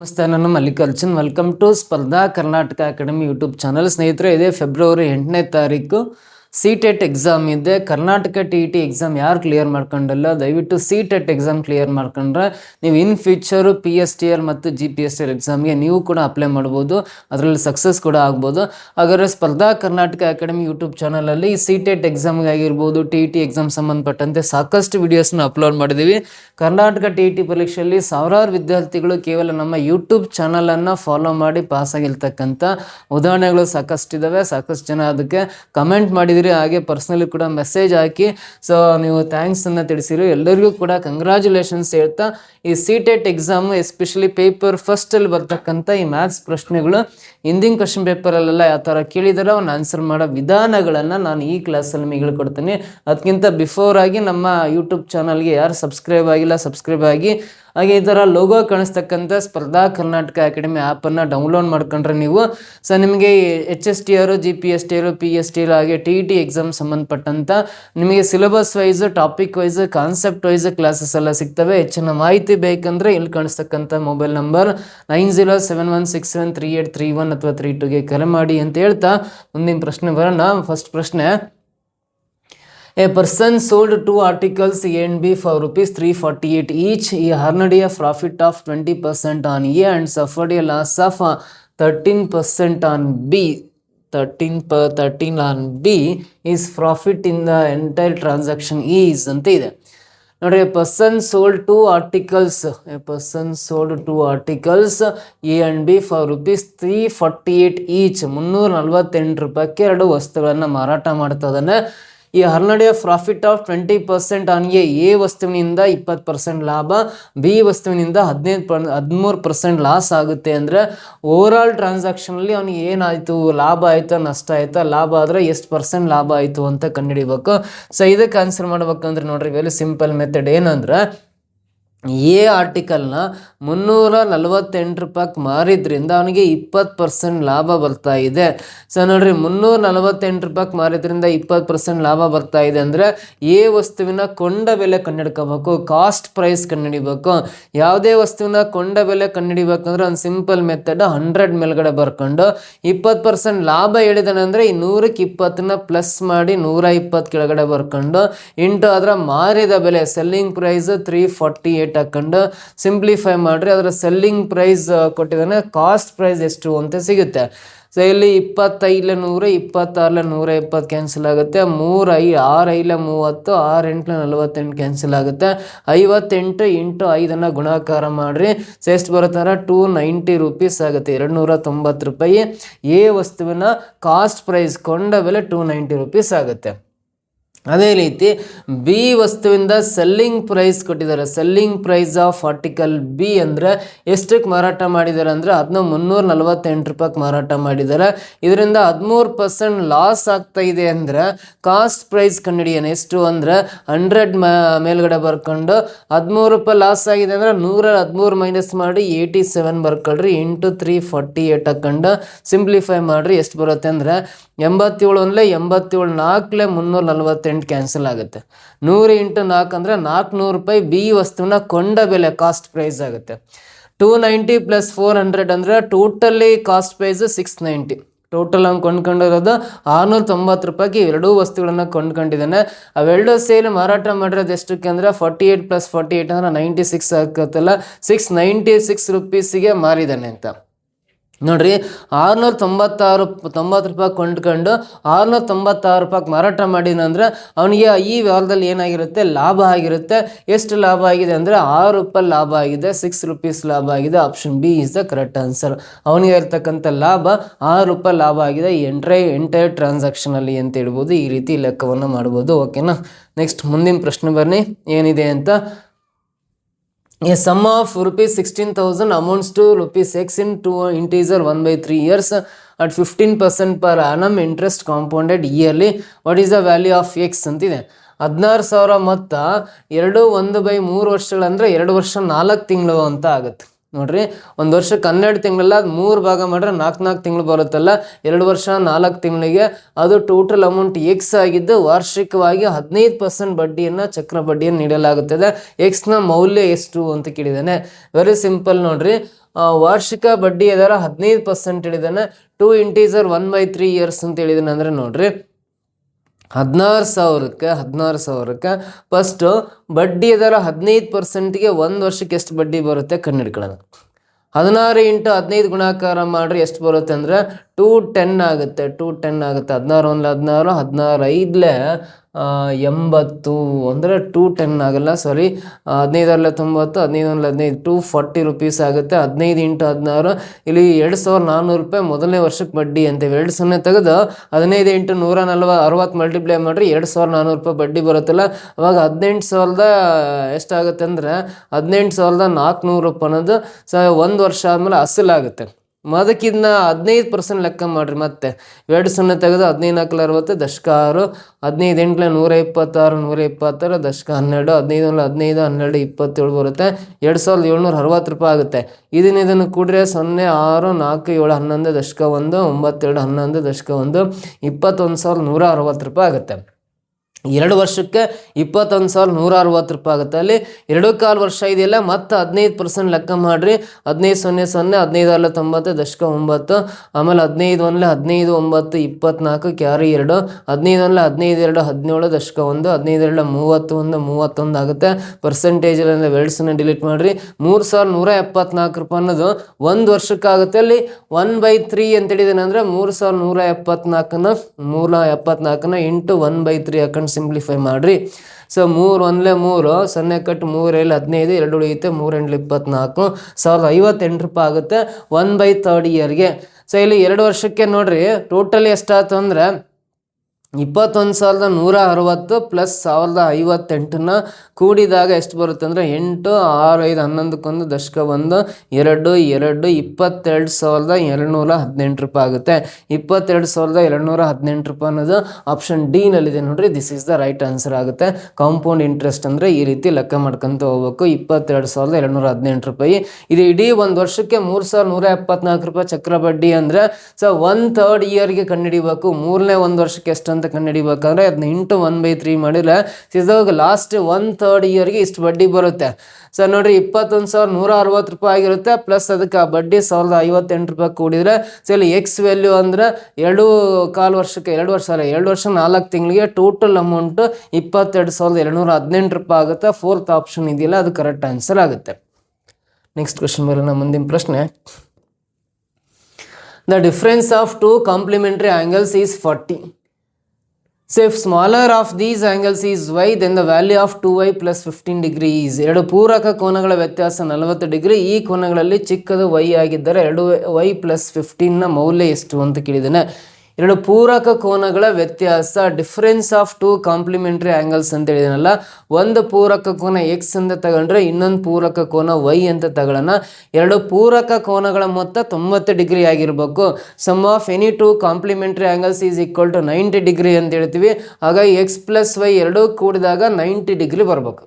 ನಮಸ್ತೆ, ನಾನು Mallikarjun. Welcome to ಸ್ಪರ್ಧಾ ಕರ್ನಾಟಕ ಅಕಾಡೆಮಿ ಯೂಟ್ಯೂಬ್ ಚಾನಲ್. ಸ್ನೇಹಿತರೆ, ಇದೇ ಫೆಬ್ರವರಿ 8ನೇ ತಾರೀಕು CTET ಎಕ್ಸಾಮ್ ಇದೆ. ಕರ್ನಾಟಕ TET ಎಕ್ಸಾಮ್ ಯಾರು ಕ್ಲಿಯರ್ ಮಾಡ್ಕೊಂಡಿಲ್ಲ, ದಯವಿಟ್ಟು CTET ಎಕ್ಸಾಮ್ ಕ್ಲಿಯರ್ ಮಾಡ್ಕೊಂಡ್ರೆ ನೀವು ಇನ್ ಫ್ಯೂಚರು PSTR ಮತ್ತು GPSTR ಎಕ್ಸಾಮ್ಗೆ ನೀವು ಕೂಡ ಅಪ್ಲೈ ಮಾಡ್ಬೋದು, ಅದರಲ್ಲಿ ಸಕ್ಸಸ್ ಕೂಡ ಆಗ್ಬೋದು. ಹಾಗಾದರೆ ಸ್ಪರ್ಧಾ ಕರ್ನಾಟಕ ಅಕಾಡೆಮಿ ಯೂಟ್ಯೂಬ್ ಚಾನಲಲ್ಲಿ CTET ಎಕ್ಸಾಮ್ಗೆ ಆಗಿರ್ಬೋದು, TET ಎಕ್ಸಾಮ್ ಸಂಬಂಧಪಟ್ಟಂತೆ ಸಾಕಷ್ಟು ವಿಡಿಯೋಸ್ನ ಅಪ್ಲೋಡ್ ಮಾಡಿದ್ದೀವಿ. ಕರ್ನಾಟಕ TET ಪರೀಕ್ಷೆಯಲ್ಲಿ ಸಾವಿರಾರು ವಿದ್ಯಾರ್ಥಿಗಳು ಕೇವಲ ನಮ್ಮ ಯೂಟ್ಯೂಬ್ ಚಾನಲನ್ನು ಫಾಲೋ ಮಾಡಿ ಪಾಸ್ ಆಗಿರ್ತಕ್ಕಂಥ ಉದಾಹರಣೆಗಳು ಸಾಕಷ್ಟಿದ್ದಾವೆ. ಸಾಕಷ್ಟು ಜನ ಅದಕ್ಕೆ ಕಮೆಂಟ್ ಮಾಡಿದ್ದೀರಿ, ಹಾಗೆ ಪರ್ಸ್ನಲಿ ಕೂಡ ಮೆಸೇಜ್ ಹಾಕಿ ಸೊ ನೀವು ಥ್ಯಾಂಕ್ಸ್ ಅನ್ನು ತಿಳಿಸಿರಿ. ಎಲ್ಲರಿಗೂ ಕೂಡ ಕಂಗ್ರ್ಯಾಚುಲೇಷನ್ಸ್ ಹೇಳ್ತಾ, ಈ CTET ಎಕ್ಸಾಮು ಎಸ್ಪೆಷಲಿ ಪೇಪರ್ ಫಸ್ಟಲ್ಲಿ ಬರ್ತಕ್ಕಂಥ ಈ ಮ್ಯಾಥ್ಸ್ ಪ್ರಶ್ನೆಗಳು ಹಿಂದಿನ ಕ್ವಶನ್ ಪೇಪರಲ್ಲೆಲ್ಲ ಯಾವ ಥರ ಕೇಳಿದಾರೋ ಅವ್ನು ಆನ್ಸರ್ ಮಾಡೋ ವಿಧಾನಗಳನ್ನು ನಾನು ಈ ಕ್ಲಾಸಲ್ಲಿ ನಿಮಗೆ ಹೇಳ್ಕೊಡ್ತೀನಿ. ಅದಕ್ಕಿಂತ ಬಿಫೋರ್ ಆಗಿ ನಮ್ಮ ಯೂಟ್ಯೂಬ್ ಚಾನಲ್ಗೆ ಯಾರು ಸಬ್ಸ್ಕ್ರೈಬ್ ಆಗಿಲ್ಲ ಸಬ್ಸ್ಕ್ರೈಬ್ ಆಗಿ, ಹಾಗೆ ಈ ಥರ ಲೋಗೋ ಕಾಣಿಸ್ತಕ್ಕಂಥ ಸ್ಪರ್ಧಾ ಕರ್ನಾಟಕ ಅಕಾಡೆಮಿ ಆ್ಯಪನ್ನು ಡೌನ್ಲೋಡ್ ಮಾಡ್ಕೊಂಡ್ರೆ ನೀವು ಸೊ ನಿಮಗೆ HSTR, GPSTR, PSTR ಹಾಗೆ TET ಎಕ್ಸಾಮ್ ಸಂಬಂಧಪಟ್ಟಂಥ ನಿಮಗೆ syllabus wise, topic wise, concept wise classes ಎಲ್ಲ ಸಿಗ್ತವೆ. ಹೆಚ್ಚಿನ ಮಾಹಿತಿ ಬೇಕಂದರೆ ಇಲ್ಲಿ ಕಾಣಿಸ್ತಕ್ಕಂಥ ಮೊಬೈಲ್ ನಂಬರ್ 9071673831 ಅಥವಾ 32ಗೆ ಕರೆ ಮಾಡಿ ಅಂತ ಹೇಳ್ತಾ ಮುಂದಿನ ಪ್ರಶ್ನೆ ಬರೋಣ. ಫಸ್ಟ್ ಪ್ರಶ್ನೆ, A person sold 2 articles A and B for ₹348 each. He earned a profit of 20% on A and suffered a loss of 13% on B. 13 on B. His profit in the entire transaction is ಅಂತ ಇದೆ ನೋಡ್ರಿ. A person sold 2 articles A and B for ₹348 each. 348 ರೂಪಾಯಿಗೆ 2 ವಸ್ತುಗಳನ್ನು ಮಾರಾಟ ಮಾಡ್ತಾ ಇದ್ದಾನೆ. ಈ ಹರ್ನಡಿಯ profit of 20% on A ವಸ್ತುವಿನಿಂದ 20% ಲಾಭ, ಬಿ ವಸ್ತುವಿನಿಂದ 13% ಲಾಸ್ ಆಗುತ್ತೆ. ಅಂದರೆ ಓವರಾಲ್ ಟ್ರಾನ್ಸಾಕ್ಷನಲ್ಲಿ ಅವನಿಗೆ ಏನಾಯಿತು, ಲಾಭ ಆಯಿತಾ ನಷ್ಟ ಆಯಿತಾ, ಲಾಭ ಆದರೆ ಎಷ್ಟು % ಲಾಭ ಆಯಿತು ಅಂತ ಕಂಡುಹಿಡಿಬೇಕು. ಸೊ ಇದಕ್ಕೆ ಆನ್ಸರ್ ಮಾಡ್ಬೇಕಂದ್ರೆ ನೋಡ್ರಿ, ವೆರಿ ಸಿಂಪಲ್ ಮೆಥಡ್. ಏನಂದ್ರೆ ಎ ಆರ್ಟಿಕಲ್ನ 348 ರೂಪಾಯಿಗೆ ಮಾರಿದ್ರಿಂದ ಅವನಿಗೆ 20% ಲಾಭ ಬರ್ತಾ ಇದೆ. ಸೊ ನೋಡ್ರಿ, 348 ರೂಪಾಯಿಗೆ ಮಾರಿದ್ರಿಂದ 20% ಲಾಭ ಬರ್ತಾ ಇದೆ ಅಂದರೆ ಎ ವಸ್ತುವಿನ ಕೊಂಡ ಬೆಲೆ ಕಂಡುಹಿಡ್ಕೋಬೇಕು, ಕಾಸ್ಟ್ ಪ್ರೈಸ್ ಕಂಡುಹಿಡಿಬೇಕು. ಯಾವುದೇ ವಸ್ತುವಿನ ಕೊಂಡ ಬೆಲೆ ಕಂಡುಹಿಡಿಬೇಕಂದ್ರೆ ಒಂದು ಸಿಂಪಲ್ ಮೆಥಡ್, 100 ಮೇಲ್ಗಡೆ ಬರ್ಕೊಂಡು 20% ಲಾಭ ಹೇಳಿದಾನೆ ಅಂದರೆ ಈ 100ಕ್ಕೆ 20ನ ಪ್ಲಸ್ ಮಾಡಿ 120 ಕೆಳಗಡೆ ಬರ್ಕೊಂಡು ಇಂಟು ಅದರ ಮಾರಿದ ಬೆಲೆ ಸೆಲ್ಲಿಂಗ್ ಪ್ರೈಸ್ 348 ಹಾಕೊಂಡು ಸಿಂಪ್ಲಿಫೈ ಮಾಡ್ರಿ. ಅದರ ಸೆಲ್ಲಿಂಗ್ ಪ್ರೈಸ್ ಕೊಟ್ಟಿದ್ದಾನೆ, ಕಾಸ್ಟ್ ಪ್ರೈಸ್ ಎಷ್ಟು ಅಂತ ಸಿಗುತ್ತೆ. ಸೊ ಇಲ್ಲಿ 25 100, 26 120 ಕ್ಯಾನ್ಸಲ್ ಆಗುತ್ತೆ. 6 5 30, 6 8 48 ಕ್ಯಾನ್ಸಲ್ ಆಗುತ್ತೆ. 58 ಇಂಟು 5 ಗುಣಾಕಾರ ಮಾಡ್ರಿ. ಸೊ ಎಷ್ಟು ಬರುತ್ತಾರ, 290 ರೂಪೀಸ್ ಆಗುತ್ತೆ, 290 ರೂಪಾಯಿ. ಎ ವಸ್ತುವಿನ ಕಾಸ್ಟ್ ಪ್ರೈಸ್ ಕೊಂಡ ಬೆಲೆ 290 ರೂಪೀಸ್ ಆಗುತ್ತೆ. ಅದೇ ರೀತಿ ಬಿ ವಸ್ತುವಿಂದ ಸೆಲ್ಲಿಂಗ್ ಪ್ರೈಸ್ ಕೊಟ್ಟಿದ್ದಾರೆ. Selling price of article B ಅಂದರೆ ಎಷ್ಟಕ್ಕೆ ಮಾರಾಟ ಮಾಡಿದ್ದಾರೆ ಅಂದರೆ ಅದನ್ನ 348 ರೂಪಾಯಿಗೆ ಮಾರಾಟ ಮಾಡಿದ್ದಾರೆ. ಇದರಿಂದ 13% ಲಾಸ್ ಆಗ್ತಾ ಇದೆ. ಅಂದರೆ ಕಾಸ್ಟ್ ಪ್ರೈಸ್ ಕಂಡುಹಿಡಿಯೋಣ ಎಷ್ಟು ಅಂದರೆ 100 ಮೇಲ್ಗಡೆ ಬರ್ಕೊಂಡು 13 ರೂಪಾಯಿ ಲಾಸ್ ಆಗಿದೆ ಅಂದರೆ 113 ಮೈನಸ್ ಮಾಡಿ 87 ಬರ್ಕೊಳ್ರಿ, ಇಂಟು 348 ಹಾಕೊಂಡು ಸಿಂಪ್ಲಿಫೈ ಮಾಡಿರಿ. ಎಷ್ಟು ಬರುತ್ತೆ ಅಂದರೆ 87 1 87 4 348 ಕ್ಯಾನ್ಸಲ್ ಆಗುತ್ತೆ. 100 ಇಂಟು 4 ಅಂದರೆ 400 ರೂಪಾಯಿ ಬಿ ವಸ್ತುವಿನ ಕೊಂಡ ಬೆಲೆ ಕಾಸ್ಟ್ ಪ್ರೈಸ್ ಆಗುತ್ತೆ. 290 ಪ್ಲಸ್ 400 ಅಂದರೆ ಟೋಟಲಿ ಕಾಸ್ಟ್ ಪ್ರೈಸ್ 690. ಟೋಟಲ್ ಅವ್ನು ಕೊಂಡ್ಕೊಂಡಿರೋದು 690 ರೂಪಾಯಿಗೆ ಎರಡೂ ವಸ್ತುಗಳನ್ನು ಕೊಂಡ್ಕೊಂಡಿದ್ದಾನೆ. ಅವೆರಡು ಸೇರಿ ಮಾರಾಟ ಮಾಡಿರೋದು ಎಷ್ಟಕ್ಕೆ ಅಂದರೆ 48 ಪ್ಲಸ್ 48 ಅಂದರೆ 96 ಆಗುತ್ತಲ್ಲ, 696 ರೂಪೀಸಿಗೆ ಮಾರಿದ್ದಾನೆ ಅಂತ ನೋಡ್ರಿ. 690 ರೂಪಾಯಿ ಕೊಂಡ್ಕೊಂಡು 696 ರೂಪಾಯಿಗೆ ಮಾರಾಟ ಮಾಡಿನಂದ್ರೆ ಅವನಿಗೆ ಈ ವಾರದಲ್ಲಿ ಏನಾಗಿರುತ್ತೆ, ಲಾಭ ಆಗಿರುತ್ತೆ. ಎಷ್ಟು ಲಾಭ ಆಗಿದೆ ಅಂದರೆ 6 ರೂಪಾಯಿ ಲಾಭ ಆಗಿದೆ, 6 ರೂಪೀಸ್ ಲಾಭ ಆಗಿದೆ. Option B is the correct answer. ಅವನಿಗೆ ಇರ್ತಕ್ಕಂಥ ಲಾಭ 6 ರೂಪಾಯಿ ಲಾಭ ಆಗಿದೆ ಎಂಟೈರ್ ಟ್ರಾನ್ಸಾಕ್ಷನಲ್ಲಿ ಅಂತ ಹೇಳ್ಬೋದು. ಈ ರೀತಿ ಲೆಕ್ಕವನ್ನು ಮಾಡ್ಬೋದು. ಓಕೆನಾ, ನೆಕ್ಸ್ಟ್ ಮುಂದಿನ ಪ್ರಶ್ನೆ ಬನ್ನಿ ಏನಿದೆ ಅಂತ. A sum of ₹16,000 amounts to ₹X into integer 1/3 years at 15% per annum interest compounded yearly. What is the value of X ಅಂತಿದೆ. 16,000 ಮೊತ್ತ 1/3 ವರ್ಷಗಳಂದರೆ 2 ವರ್ಷ 4 ತಿಂಗಳು ಅಂತ ಆಗುತ್ತೆ. ನೋಡ್ರಿ, ಒಂದು ವರ್ಷಕ್ಕೆ 12 ತಿಂಗಳಲ್ಲ, ಅದು 3 ಭಾಗ ಮಾಡ್ರೆ 4 ತಿಂಗಳು ಬರುತ್ತಲ್ಲ, 2 ವರ್ಷ 4 ತಿಂಗಳಿಗೆ ಅದು ಟೋಟಲ್ ಅಮೌಂಟ್ ಎಕ್ಸ್ ಆಗಿದ್ದು ವಾರ್ಷಿಕವಾಗಿ 15% ಬಡ್ಡಿಯನ್ನು ಚಕ್ರ ಬಡ್ಡಿಯನ್ನು ನೀಡಲಾಗುತ್ತದೆ. ಎಕ್ಸ್ನ ಮೌಲ್ಯ ಎಷ್ಟು ಅಂತ ಕೇಳಿದ್ದಾನೆ. ವೆರಿ ಸಿಂಪಲ್ ನೋಡ್ರಿ, ವಾರ್ಷಿಕ ಬಡ್ಡಿ ಅದರ 15% ಹೇಳಿದಾನೆ. 2 ಇಂಟೀಸರ್ 1/3 ಇಯರ್ಸ್ ಅಂತ ಹೇಳಿದಾನೆ. ಅಂದರೆ ನೋಡ್ರಿ 16,000ಕ್ಕೆ ಫಸ್ಟು ಬಡ್ಡಿ ಅದರ 15%ಗೆ 1 ವರ್ಷಕ್ಕೆ ಎಷ್ಟು ಬಡ್ಡಿ ಬರುತ್ತೆ ಕಂಡುಹಿಡ್ಕೊಳ್ಳೋಣ. 16 × 15 ಗುಣಾಕಾರ ಮಾಡ್ರಿ ಎಷ್ಟು ಬರುತ್ತೆ ಅಂದರೆ 210 ಆಗುತ್ತೆ. 16 1 16, 16 5 80 ಅಂದರೆ 210 ಆಗಲ್ಲ, ಸಾರಿ, 15 90, 15 15 240 ರುಪೀಸ್ ಆಗುತ್ತೆ. 15 × 16 ಇಲ್ಲಿ 2,400 ರೂಪಾಯಿ ಮೊದಲನೇ ವರ್ಷಕ್ಕೆ ಬಡ್ಡಿ ಅಂತೇವೆ. 2 ತೆಗೆದು 15 × 160 ಮಲ್ಟಿಪ್ಲೈ ಮಾಡಿರಿ 2,400 ರೂಪಾಯಿ ಬಡ್ಡಿ ಬರುತ್ತಲ್ಲ. ಅವಾಗ 18,000 ಎಷ್ಟಾಗುತ್ತೆ ಅಂದರೆ 18,400 ರೂಪಾಯಿ ಅನ್ನೋದು 1 ವರ್ಷ ಆದಮೇಲೆ ಅಸಲಾಗುತ್ತೆ. ಅದಕ್ಕಿಂತ 15% ಲೆಕ್ಕ ಮಾಡಿರಿ. ಮತ್ತೆ 2 ತೆಗೆದು 15 60 ದಶಕ 6, 15 8 126 126 ದಶಕ 12, 15 15 12 27 ಬರುತ್ತೆ. 2,760 ರೂಪಾಯಿ ಆಗುತ್ತೆ. ಇದನ್ನು ಕೂಡ್ರೆ 0 6 4 7 11 ದಶಕ 1 9 2 11 ದಶಕ 1 21,160 ರೂಪಾಯಿ ಆಗುತ್ತೆ. 2 ವರ್ಷಕ್ಕೆ 21,160 ರೂಪಾಯಿ ಆಗುತ್ತೆ. ಅಲ್ಲಿ 2.25 ವರ್ಷ ಇದೆಯಲ್ಲ, ಮತ್ತೆ 15% ಲೆಕ್ಕ ಮಾಡಿರಿ. 15 0 0 15 90 ದಶಕ 9, ಆಮೇಲೆ 15 1 15 9 24 ಕ್ಯಾರಿ 2, 15 15 2 17 ದಶಕ 1, 15 2 31 ಆಗುತ್ತೆ. ಪರ್ಸೆಂಟೇಜ್ 2 ಡಿಲೀಟ್ ಮಾಡಿರಿ. 3,174 ರೂಪಾಯಿ ಅನ್ನೋದು 1 ವರ್ಷಕ್ಕಾಗುತ್ತೆ. ಅಲ್ಲಿ 1/3 ಅಂತ ಹೇಳಿದ್ದೇನೆ ಅಂದರೆ 3,174ನ 374 × 1/3 ಹಾಕೊಂಡು ಸಿಂಪ್ಲಿಫೈ ಮಾಡಿರಿ. ಸೊ 3 1 3 0 ಕಟ್ 3 15 2 ಉಳಿಯುತ್ತೆ. 3 8 24 1,058 ರೂಪಾಯಿ ಆಗುತ್ತೆ 1/3 ಇಯರ್ಗೆ. ಸೊ ಇಲ್ಲಿ 2 ವರ್ಷಕ್ಕೆ ನೋಡ್ರಿ ಟೋಟಲ್ ಎಷ್ಟಾಯ್ತು ಅಂದರೆ 21,160 ಪ್ಲಸ್ 1,058ನ ಕೂಡಿದಾಗ ಎಷ್ಟು ಬರುತ್ತೆ ಅಂದರೆ 8 6 5 11 ದಶಕ 1 2 2 22,218 ರೂಪಾಯಿ ಆಗುತ್ತೆ. 22,218 ರೂಪಾಯಿ ಅನ್ನೋದು ಆಪ್ಷನ್ ಡಿ ನಲ್ಲಿದೆ ನೋಡ್ರಿ. This is the right answer ಆಗುತ್ತೆ. ಕಾಂಪೌಂಡ್ ಇಂಟ್ರೆಸ್ಟ್ ಅಂದರೆ ಈ ರೀತಿ ಲೆಕ್ಕ ಮಾಡ್ಕೊಂತ ಹೋಗ್ಬೇಕು. 22,218 ರೂಪಾಯಿ. ಇದು ಇಡೀ 1 ವರ್ಷಕ್ಕೆ 3,174 ರೂಪಾಯಿ ಚಕ್ರ ಬಡ್ಡಿ ಅಂದರೆ ಸೊ 1/3 ಇಯರ್ಗೆ ಕಂಡುಹಿಡಿಬೇಕು. ಮೂರನೇ 1 ವರ್ಷಕ್ಕೆ ಎಷ್ಟು ಅಂತ ಕಂಡುಹಿಡಿಬೇಕಂದ್ರೆ ಅದನ್ನ ಇಂಟು 1/3 ಮಾಡಿದ್ರೆ ಇದಾಗ ಲಾಸ್ಟ್ 1/3 ಇಯರ್ಗೆ ಇಷ್ಟು ಬಡ್ಡಿ ಬರುತ್ತೆ. ಸೊ ನೋಡ್ರಿ 21,160 ರೂಪಾಯಿ ಆಗಿರುತ್ತೆ. ಪ್ಲಸ್ ಅದಕ್ಕೆ ಆ ಬಡ್ಡಿ 1,058 ರೂಪಾಯಿ ಕೂಡಿದ್ರೆ ಸೊ ಇಲ್ಲಿ ಎಕ್ಸ್ ವ್ಯಾಲ್ಯೂ ಅಂದರೆ 2.25 ವರ್ಷಕ್ಕೆ 2 ವರ್ಷ 4 ತಿಂಗಳಿಗೆ ಟೋಟಲ್ ಅಮೌಂಟ್ 22,218 ರೂಪಾಯಿ ಆಗುತ್ತೆ. 4th ಆಪ್ಷನ್ ಇದೆಯಲ್ಲ ಅದು ಕರೆಕ್ಟ್ ಆನ್ಸರ್ ಆಗುತ್ತೆ. ನೆಕ್ಸ್ಟ್ ಕ್ವೆಶ್ಚನ್ ಬರೋಣ. ಮುಂದಿನ ಪ್ರಶ್ನೆ, the difference of two complementary angles is 40. So if smaller of these angles is y, then the value of 2y plus 15 degree is. 2 ಪೂರಕ ಕೋನಗಳ ವ್ಯತ್ಯಾಸ 40 ಡಿಗ್ರಿ. ಈ ಕೋನಗಳಲ್ಲಿ ಚಿಕ್ಕದು y ಆಗಿದ್ದರೆ 2y plus 15ನ ಮೌಲ್ಯ ಎಷ್ಟು ಅಂತ ಕೇಳಿದ್ದೇನೆ. 2 ಪೂರಕ ಕೋನಗಳ ವ್ಯತ್ಯಾಸ, ಡಿಫರೆನ್ಸ್ ಆಫ್ 2 ಕಾಂಪ್ಲಿಮೆಂಟ್ರಿ ಆ್ಯಂಗಲ್ಸ್ ಅಂತ ಹೇಳಿದನಲ್ಲ. ಒಂದು ಪೂರಕ ಕೋನ ಎಕ್ಸ್ ಅಂತ ತಗೊಂಡ್ರೆ ಇನ್ನೊಂದು ಪೂರಕ ಕೋನ ವೈ ಅಂತ ತಗೊಳ್ಳೋಣ. 2 ಪೂರಕ ಕೋನಗಳ ಮೊತ್ತ 90 ಡಿಗ್ರಿ ಆಗಿರಬೇಕು. Sum of any 2 complementary angles is equal to 90 degree ಅಂತ ಹೇಳ್ತೀವಿ. ಹಾಗಾಗಿ ಎಕ್ಸ್ ಪ್ಲಸ್ ವೈ ಎರಡೂ ಕೂಡಿದಾಗ 90 ಡಿಗ್ರಿ ಬರಬೇಕು.